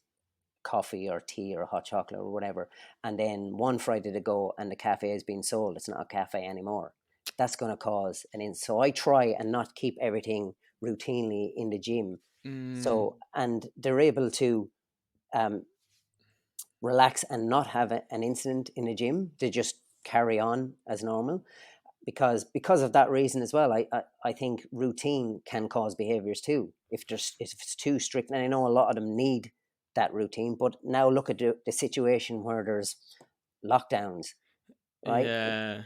coffee or tea or hot chocolate or whatever, and then one Friday to go and the cafe is being sold, it's not a cafe anymore. That's going to cause so I try and not keep everything routinely in the gym. Mm. So, and they're able to um, relax and not have an incident in the gym. They just carry on as normal, because of that reason as well. I think routine can cause behaviors too, if it's too strict. And I know a lot of them need that routine, but now look at the situation where there's lockdowns, right? Yeah.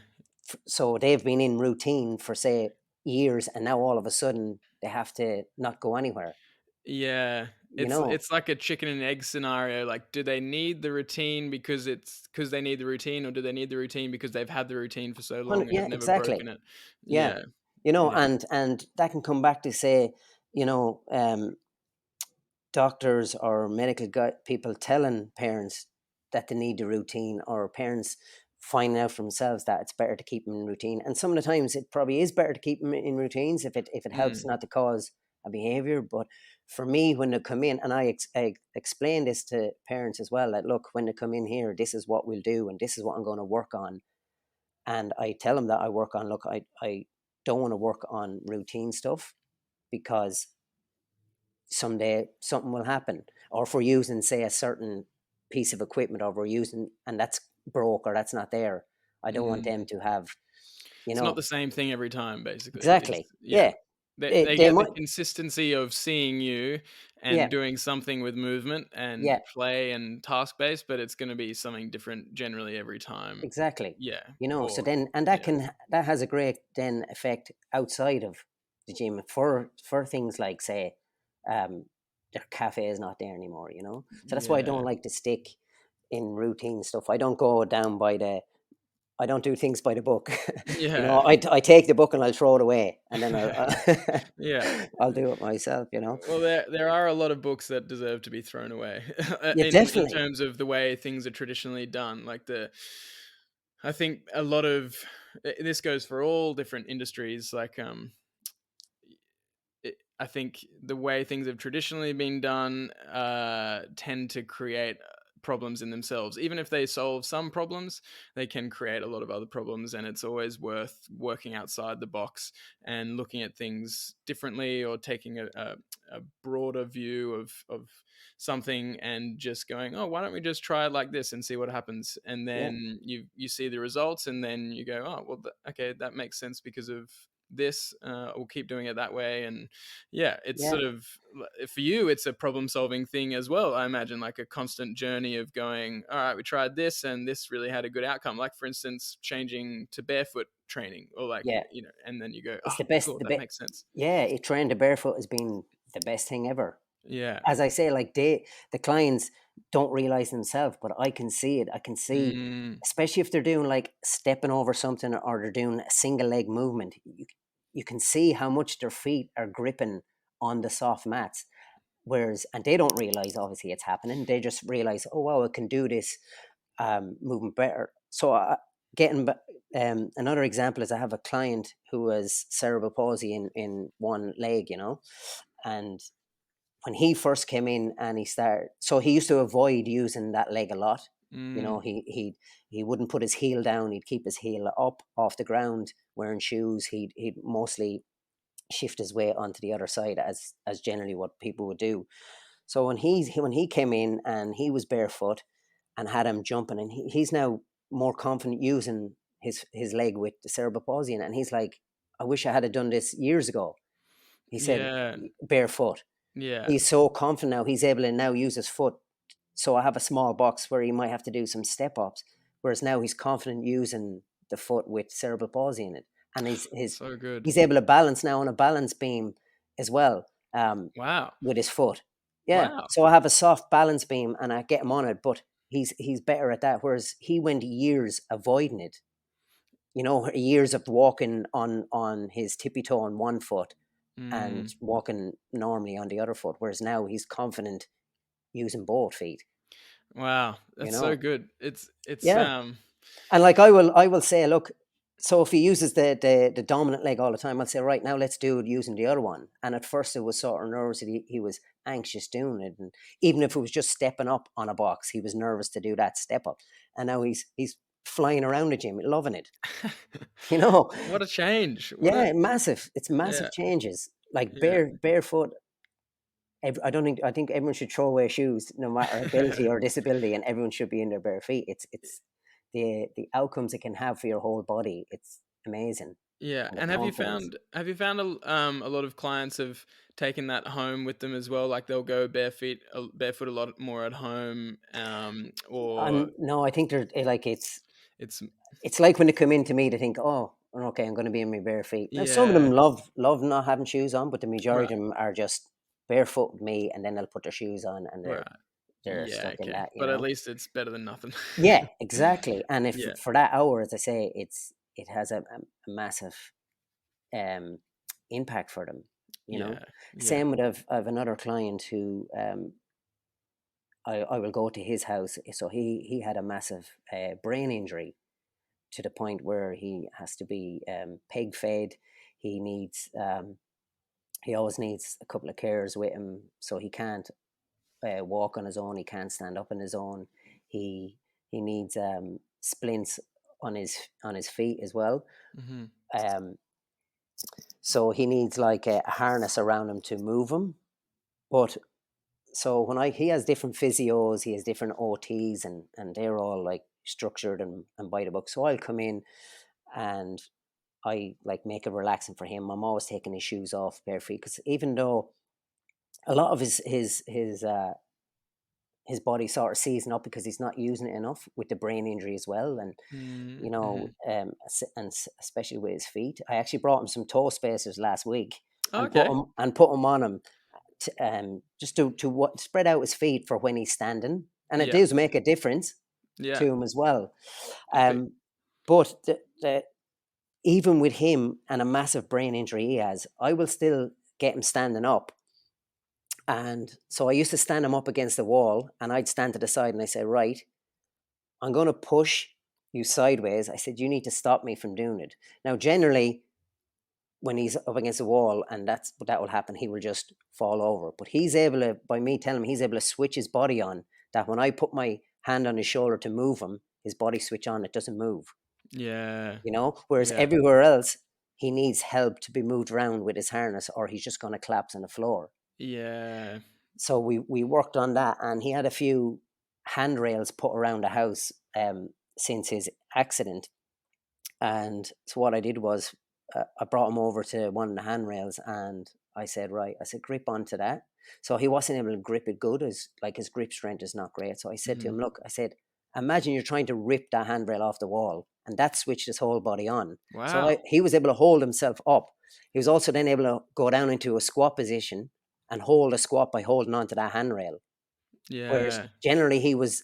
So they've been in routine for, say, years, and now all of a sudden they have to not go anywhere, Yeah. you know. It's like a chicken and egg scenario. Like, do they need the routine because they need the routine, or do they need the routine because they've had the routine for so long and have Yeah, never exactly. broken it? Yeah, Yeah. Yeah. and that can come back to, say, you know um doctors or medical people telling parents that they need the routine, or parents finding out for themselves that it's better to keep them in routine. And some of the times it probably is better to keep them in routines if it helps Mm. not to cause a behavior. But for me, when they come in, and I explain this to parents as well, that look, when they come in here, this is what we'll do and this is what I'm going to work on. And I tell them that I work on, look, I don't want to work on routine stuff, because someday something will happen. Or if we're using, say, a certain piece of equipment, or we're using and that's broke or that's not there, I don't want Mm. them to have, you It's not know. the same thing every time, basically. It's Exactly. yeah. Yeah. They They get the might. consistency of seeing you Yeah. and doing something with movement and Yeah. play and task based, but it's going to be something different generally every time. Exactly. Yeah. So Or then, and yeah. that has a great then effect outside of the gym, for things like, say, um their cafe is not there anymore. So that's why I Yeah. don't like to stick in routine stuff. I don't do things by the book. Yeah. I take the book and I'll throw it away, and then Yeah. I'll do it myself. Well, there are a lot of books that deserve to be thrown away Yeah, in definitely. terms of the way things are traditionally done. I think a lot of this goes for all different industries. I think the way things have traditionally been done tend to create problems in themselves. Even if they solve some problems, they can create a lot of other problems, and it's always worth working outside the box and looking at things differently, or taking a broader view of something and just going, oh, why don't we just try it like this and see what happens? And Yeah. then you see the results, and then you go, oh, well, okay, that makes sense because of this. We'll keep doing it that way. And yeah, it's Yeah. sort of, for you, it's a problem solving thing as well, I imagine, like a constant journey of going, all right, we tried this and this really had a good outcome, like for instance changing to barefoot training, or like, Yeah. and then you go, It's oh, the best. cool, that makes sense. Yeah, it trained to barefoot has been the best thing ever. Yeah. As I say, like the clients don't realize themselves, but I can see it. I can see, especially if they're doing like stepping over something, or they're doing a single leg movement, you can see how much their feet are gripping on the soft mats. Whereas, and they don't realize obviously it's happening. They just realize, oh wow, I can do this movement better. So another example is, I have a client who has cerebral palsy in one leg, and when he first came in and he used to avoid using that leg a lot. He wouldn't put his heel down. He'd keep his heel up off the ground, wearing shoes. He'd mostly shift his weight onto the other side, as generally what people would do. So when he came in and he was barefoot and had him jumping, and he's now more confident using his leg with the cerebral palsy in it. And he's like, I wish I had done this years ago. He said, Yeah. barefoot. Yeah. He's so confident now, he's able to now use his foot. So I have a small box where he might have to do some step ups, whereas now he's confident using the foot with cerebral palsy in it. And So good. he's able to balance now on a balance beam as well, Wow. with his foot. Yeah. Wow. So I have a soft balance beam and I get him on it, but he's better at that. Whereas he went years avoiding it. Years of walking on his tippy toe on one foot and walking normally on the other foot. Whereas now he's confident using both feet. Wow, that's so good. It's Yeah. And like I will say, look, so if he uses the dominant leg all the time, I'll say, right, now let's do it using the other one. And at first it was sort of nervous that he was anxious doing it. And even if it was just stepping up on a box, he was nervous to do that step up. And now he's flying around the gym, loving it. What a change. Massive. It's massive changes. Like barefoot. I think everyone should throw away shoes, no matter ability or disability, and everyone should be in their bare feet. It's the outcomes it can have for your whole body. It's amazing. Yeah. And have you found a lot of clients have taken that home with them as well? Like they'll go barefoot a lot more at home, or no, I think they're like it's like when they come in to me, they think, oh, okay, I'm going to be in my bare feet. Now, some of them love not having shoes on, but the majority of them are just barefoot with me, and then they'll put their shoes on and they're stuck in that. But at least it's better than nothing. Yeah, exactly. And if for that hour, as I say, it has a massive impact for them. Same with I've another client who I will go to his house. So he had a massive brain injury, to the point where he has to be peg fed. He needs he always needs a couple of carers with him, so he can't walk on his own. He can't stand up on his own. He needs splints on his feet as well. So he needs like a harness around him to move him. But so he has different physios, he has different OTs, and they're all like structured and by the book. So I'll come in and I like make it relaxing for him. I'm always taking his shoes off bare feet, because even though a lot of his body sort of seizing up because he's not using it enough with the brain injury as well, and and especially with his feet. I actually brought him some toe spacers last week and put them on him just to spread out his feet for when he's standing, and it does make a difference to him as well. But even with him and a massive brain injury he has, I will still get him standing up. And so I used to stand him up against the wall, and I'd stand to the side and I say, right, I'm going to push you sideways. I said, you need to stop me from doing it. Now, generally, when he's up against the wall and that will happen, he will just fall over. But he's able to, by me telling him, he's able to switch his body on, that when I put my hand on his shoulder to move him, his body switch on, it doesn't move. Yeah. Whereas Yeah. everywhere else, he needs help to be moved around with his harness, or he's just going to collapse on the floor. Yeah. So we worked on that, and he had a few handrails put around the house since his accident. And so what I did was I brought him over to one of the handrails, and I said, grip onto that. So he wasn't able to grip it good, as like his grip strength is not great. So I said to him, look, I said, imagine you're trying to rip that handrail off the wall, and that switched his whole body on. Wow. So he was able to hold himself up. He was also then able to go down into a squat position and hold a squat by holding onto that handrail. Yeah. Whereas generally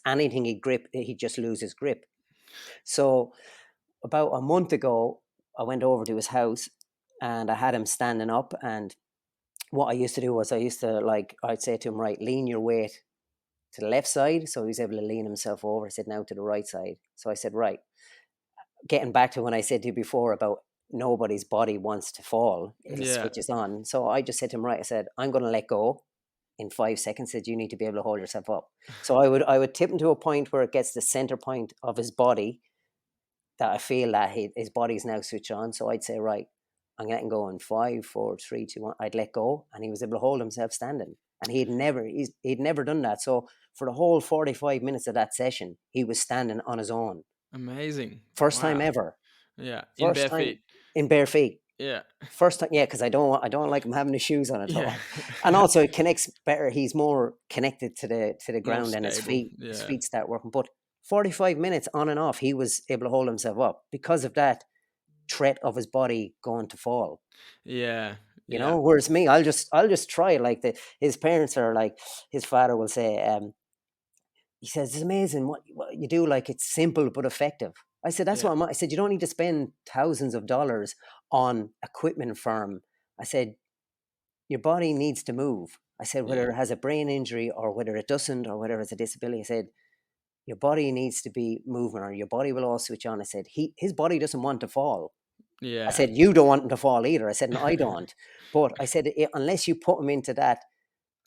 anything he'd grip, he'd just lose his grip. So about a month ago, I went over to his house and I had him standing up. And what I used to do was I'd say to him, right, lean your weight to the left side. So he was able to lean himself over. I said, now to the right side. So I said, right, getting back to when I said to you before about nobody's body wants to fall if it switches on. So I just said to him, right, I said, I'm going to let go in 5 seconds. Said, you need to be able to hold yourself up. So I would tip him to a point where it gets the center point of his body, that I feel that his body's now switched on. So I'd say, right, I'm letting go in 5, 4, 3, 2, 1. I'd let go, and he was able to hold himself standing. And he'd never done that. So for the whole 45 minutes of that session, he was standing on his own. Amazing. First time ever. Yeah. In bare feet. In bare feet. Yeah. First time, yeah, because I don't like him having the shoes on at all. And also it connects better. He's more connected to the ground, and his feet start working. But 45 minutes on and off, he was able to hold himself up because of that threat of his body going to fall. Yeah. You know, whereas me, I'll just try. Like his parents are like, his father will say, he says, it's amazing what you do. Like, it's simple but effective. I said, that's what I said, you don't need to spend thousands of dollars on equipment firm. I said, your body needs to move. I said, whether it has a brain injury or whether it doesn't, or whether it's a disability, I said, your body needs to be moving, or your body will all switch on. I said, his body doesn't want to fall. Yeah. I said, you don't want him to fall either. I said, no, I don't. But I said, unless you put him into that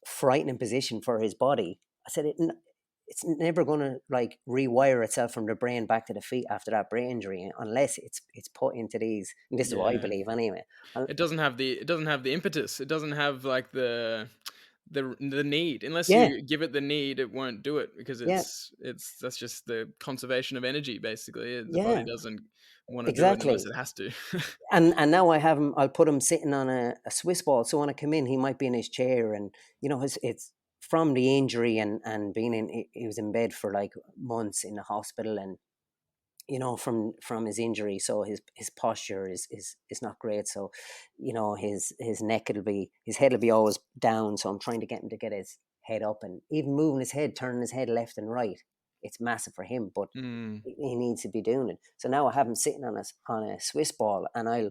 frightening position for his body, I said, it's never going to like rewire itself from the brain back to the feet after that brain injury, unless it's put into these. And this is what I believe anyway. It doesn't have the impetus. It doesn't have like the need. Unless you give it the need, it won't do it, because that's just the conservation of energy basically. The body doesn't want to do it unless it has to. And now I'll put him sitting on a Swiss ball, so when I come in, he might be in his chair, and you know, it's from the injury and being in, he was in bed for like months in the hospital, and you know, from his injury, so his posture is not great. So you know, his neck, his head will be always down, so I'm trying to get him to get his head up, and even moving his head, turning his head left and right, it's massive for him, but he needs to be doing it. So now I have him sitting on a Swiss ball, and I'll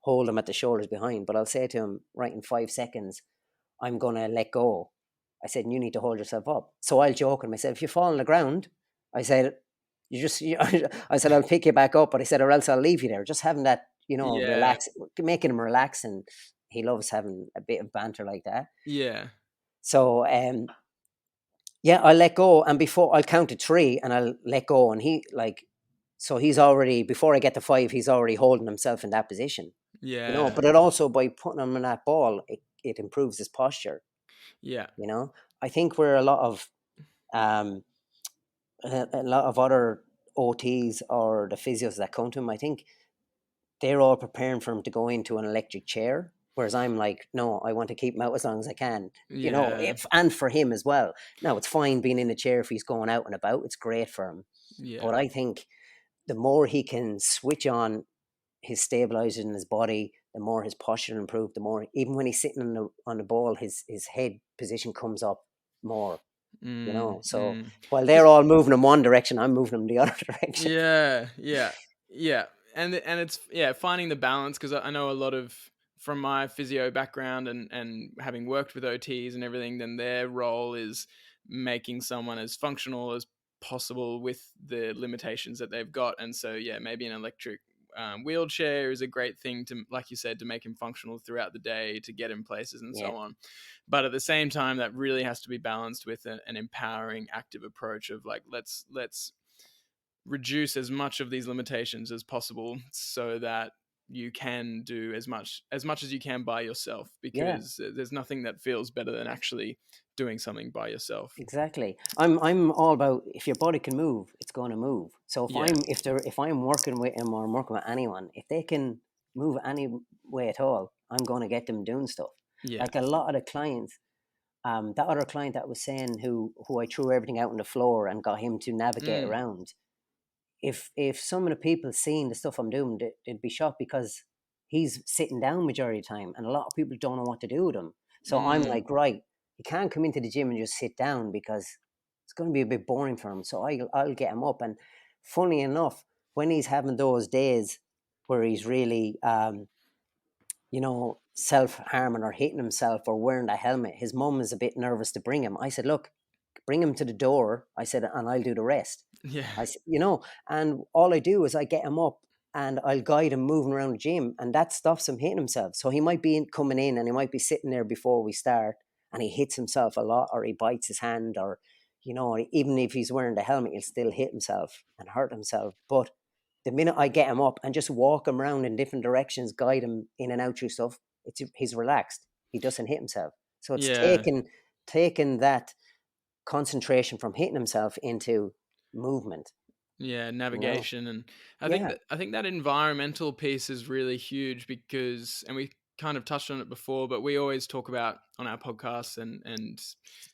hold him at the shoulders behind, but I'll say to him, right, in 5 seconds, I'm going to let go. I said, you need to hold yourself up. So I'll joke him. I said, if you fall on the ground, I said, I said, I'll pick you back up, but I said, or else I'll leave you there. Just having that, you know, relax, making him relax, and he loves having a bit of banter like that. Yeah. So, I'll let go, and before I'll count to 3, and I'll let go, and he's already, before I get to 5, he's already holding himself in that position. Yeah. You know, but it also, by putting him in that ball, it improves his posture. Yeah. You know, I think where a lot of other OTs or the physios that come to him, I think they're all preparing for him to go into an electric chair. Whereas I'm like, no, I want to keep him out as long as I can, you know, and for him as well. Now, it's fine being in a chair if he's going out and about. It's great for him. Yeah. But I think the more he can switch on his stabilizers in his body, the more his posture improves, the more, even when he's sitting on the ball, his head position comes up more. You know, so while they're all moving in one direction, I'm moving them the other direction. Yeah. And it's finding the balance, because I know a lot of, from my physio background and having worked with OTs and everything, then their role is making someone as functional as possible with the limitations that they've got. And so maybe an electric wheelchair is a great thing to, like you said, to make him functional throughout the day, to get him places and so on. But at the same time, that really has to be balanced with an empowering, active approach of like, let's reduce as much of these limitations as possible so that you can do as much as you can by yourself, Yeah, because there's nothing that feels better than actually doing something by yourself. exactly. I'm all about, if your body can move, it's going to move. So Yeah. if I'm working with him or I'm working with anyone, if they can move any way at all, I'm going to get them doing stuff. Yeah. Like a lot of the clients, that other client that was saying who I threw everything out on the floor and got him to navigate around. If some of the people seeing the stuff I'm doing, they'd be shocked, because he's sitting down majority of the time, and a lot of people don't know what to do with him. So I'm like, right, he can't come into the gym and just sit down, because it's going to be a bit boring for him. So I'll get him up. And funny enough, when he's having those days where he's really, self-harming or hitting himself or wearing the helmet, his mum is a bit nervous to bring him. I said, look, bring him to the door. I said, and I'll do the rest. Yeah. And all I do is I get him up and I'll guide him moving around the gym, and that stops him hitting himself. So he might be coming in and he might be sitting there before we start, and he hits himself a lot, or he bites his hand, or, even if he's wearing the helmet, he'll still hit himself and hurt himself. But the minute I get him up and just walk him around in different directions, guide him in and out through stuff, he's relaxed. He doesn't hit himself. So it's Yeah. taking that concentration from hitting himself into movement. Navigation. And Yeah, I think that environmental piece is really huge, because, and we kind of touched on it before, but we always talk about on our podcasts, and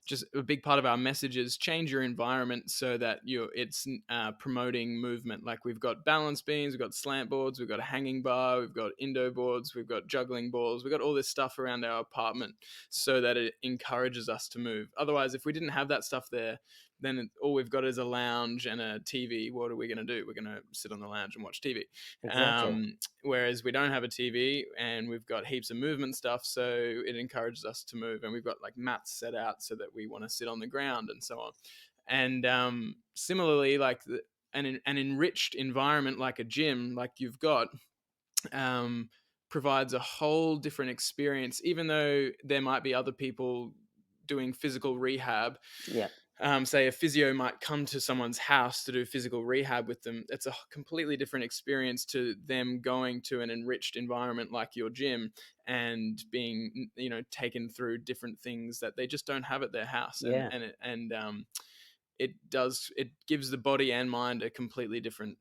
just a big part of our message is change your environment so that it's promoting movement. Like, we've got balance beams, we've got slant boards, we've got a hanging bar, we've got indo boards, we've got juggling balls, we've got all this stuff around our apartment so that it encourages us to move. Otherwise, if we didn't have that stuff there, then all we've got is a lounge and a TV. What are we going to do? We're going to sit on the lounge and watch TV. exactly. Whereas we don't have a TV, and we've got heaps of movement stuff, so it encourages us to move. And we've got like mats set out so that we want to sit on the ground and so on. And similarly, like an enriched environment like a gym, like you've got, provides a whole different experience, even though there might be other people doing physical rehab. Yeah, Say a physio might come to someone's house to do physical rehab with them. It's a completely different experience to them going to an enriched environment like your gym and being, taken through different things that they just don't have at their house. yeah, It gives the body and mind a completely different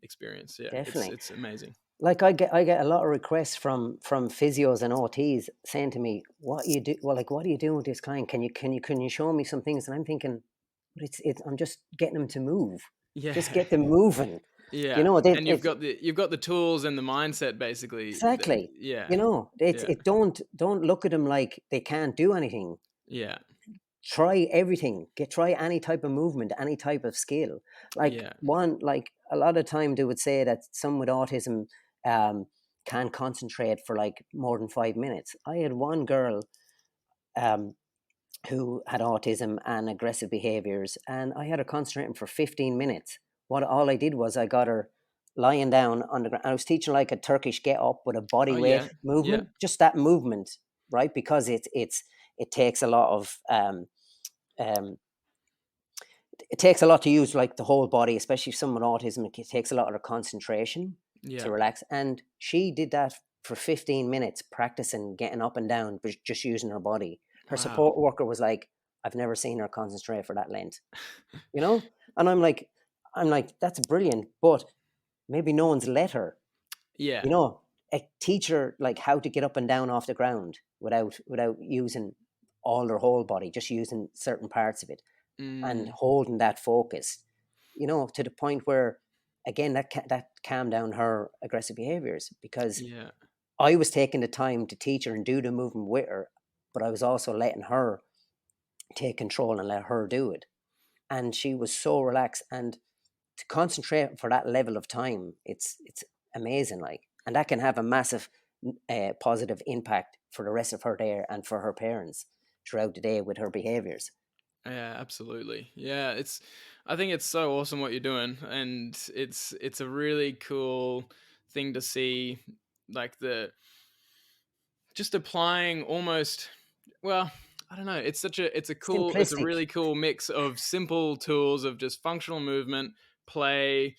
experience. Yeah, definitely. it's amazing. Like I get a lot of requests from physios and OTs saying to me, "What you do? Well, like, what are you doing with this client? Can you show me some things?" And I'm thinking, but it's I'm just getting them to move. Yeah. Just get them moving. Yeah. And It's you've got the tools and the mindset, basically. exactly. Yeah. It's Yeah. don't look at them like they can't do anything. Yeah. Try everything. Try any type of movement, any type of skill. Yeah. Like a lot of time they would say that some with autism can't concentrate for like more than 5 minutes. I had one girl um, who had autism and aggressive behaviors, and I had her concentrating for 15 minutes. What all I did was I got her lying down on the ground. I was teaching like a Turkish get up with a body Oh, weight yeah. Yeah. movement, just that movement, right? Because it takes a lot of um, it takes a lot to use like the whole body, especially someone with autism. It takes a lot of their concentration Yeah. to relax. And she did that for 15 minutes, practicing getting up and down, but just using her body. Her Wow. support worker was like, I've never seen her concentrate for that length, you know? And I'm like, that's brilliant, but maybe no one's let her, Yeah. you know, teach her like how to get up and down off the ground without using all their whole body, just using certain parts of it and Mm, holding that focus, to the point where, again, that calmed down her aggressive behaviors, because yeah. I was taking the time to teach her and do the movement with her, but I was also letting her take control and let her do it. And she was so relaxed, and to concentrate for that level of time, it's amazing. Like, and that can have a massive positive impact for the rest of her day and for her parents throughout the day with her behaviors. Yeah, absolutely. Yeah, I think it's so awesome what you're doing, and it's a really cool thing to see, like just applying almost, well, I don't know. It's a Simplistic. really cool mix of simple tools of just functional movement, play,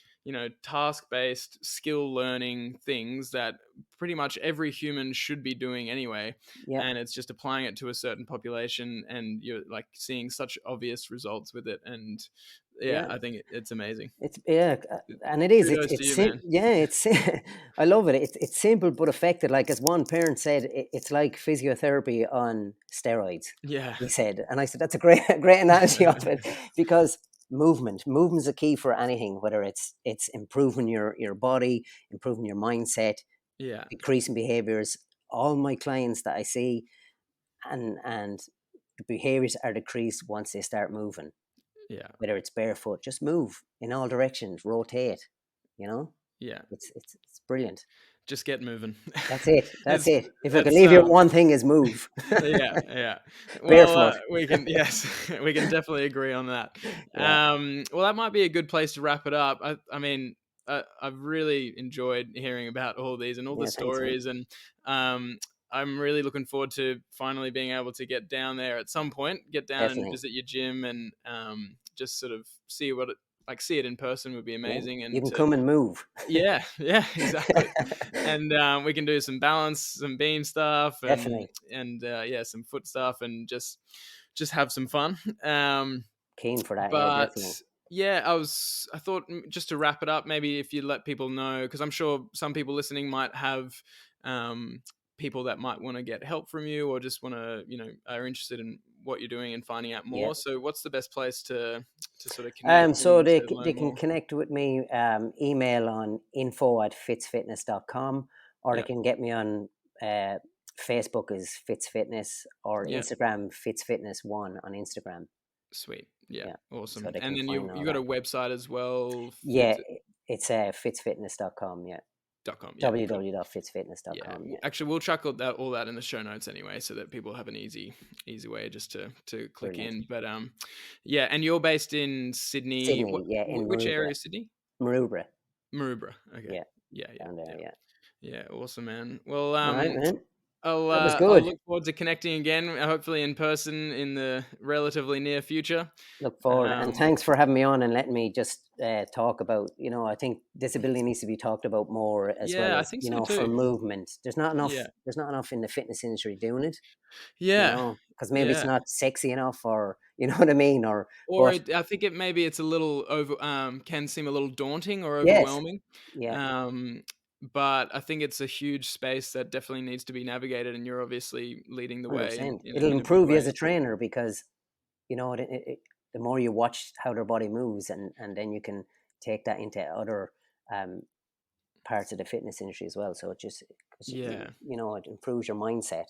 task-based skill learning things that pretty much every human should be doing anyway. Yeah. And it's just applying it to a certain population, and you're like seeing such obvious results with it. And Yeah. I think it's amazing. It's and it is. Kudos to you, man. Yeah. It's I love it. It's simple but effective. Like as one parent said, it's like physiotherapy on steroids. Yeah. He said, and I said that's a great analogy of it, because movement is a key for anything. Whether it's improving your body, improving your mindset, Yeah. decreasing behaviors. All my clients that I see, and the behaviors are decreased once they start moving. Yeah. Whether it's barefoot, just move in all directions, rotate. Yeah. It's brilliant. Just get moving. That's it. That's It's- it. If I can it's, leave you with one thing, is move. yeah. Well, Barefoot. we can we can definitely agree on that. Yeah. Well, that might be a good place to wrap it up. I mean, I've really enjoyed hearing about all these and all the Yeah, thanks, man. stories, and I'm really looking forward to finally being able to get down there at some point, get down and Definitely. visit your gym, and just sort of see see it in person would be amazing. Yeah. And You can come and move. yeah, exactly. And we can do some balance, some beam stuff, Definitely. and some foot stuff, and just have some fun. Keen for that. Yeah, But definitely. yeah, I thought just to wrap it up, maybe if you let people know, because I'm sure some people listening might have people that might want to get help from you, or just want to, are interested in what you're doing and finding out more. Yeah. So what's the best place to sort of connect? So and they to learn they can more? connect with me, email on info@fitzfitness.com, or they Yeah. can get me on Facebook as Fitz Fitness, or Yeah. Instagram Fitz Fitness 1 on Instagram. Sweet. Yeah. Yeah. Awesome. So they And can then find all you got a that. website as well. Yeah, it's fitzfitness.com. Yeah. .com. Yeah. Cool. Yeah. www.fitzfitness.com. Yeah. Actually, we'll chuck all that in the show notes anyway, so that people have an easy way just to click Brilliant. in. But yeah. And you're based in Sydney. Sydney, yeah, in Which area Maroubra. is Sydney? Maroubra. Maroubra. Okay. Yeah, Yeah. down there. Yeah. Yeah. Awesome, man. Well, All right, man. I'll That was I'll good. look forward to connecting again, hopefully in person in the relatively near future. Look forward, and thanks for having me on and letting me just talk about. I think disability needs to be talked about more, as well Yeah, I as think so for too. movement. There's not enough. Yeah. There's not enough in the fitness industry doing it. Yeah. Because maybe it's Yeah. not sexy enough, or you know what I mean, Or but I think maybe it's a little can seem a little daunting or yes, overwhelming. yeah, But I think it's a huge space that definitely needs to be navigated, and you're obviously leading the way 100%. in It'll in a big improve you as way. a trainer, because the more you watch how their body moves, and then you can take that into other parts of the fitness industry as well. So it just, Yeah. it improves your mindset.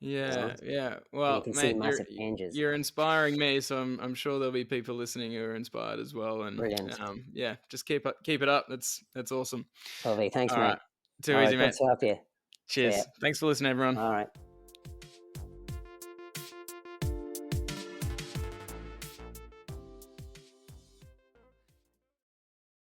Yeah. And you Well, can see mate, massive changes. you're inspiring me, so I'm sure there'll be people listening who are inspired as well. And Brilliant. yeah, just keep it up. That's awesome. Lovely. Thanks, All mate. right. Too All easy, right. Good mate. to talk to you. See ya. Cheers. Thanks for listening, everyone. All right.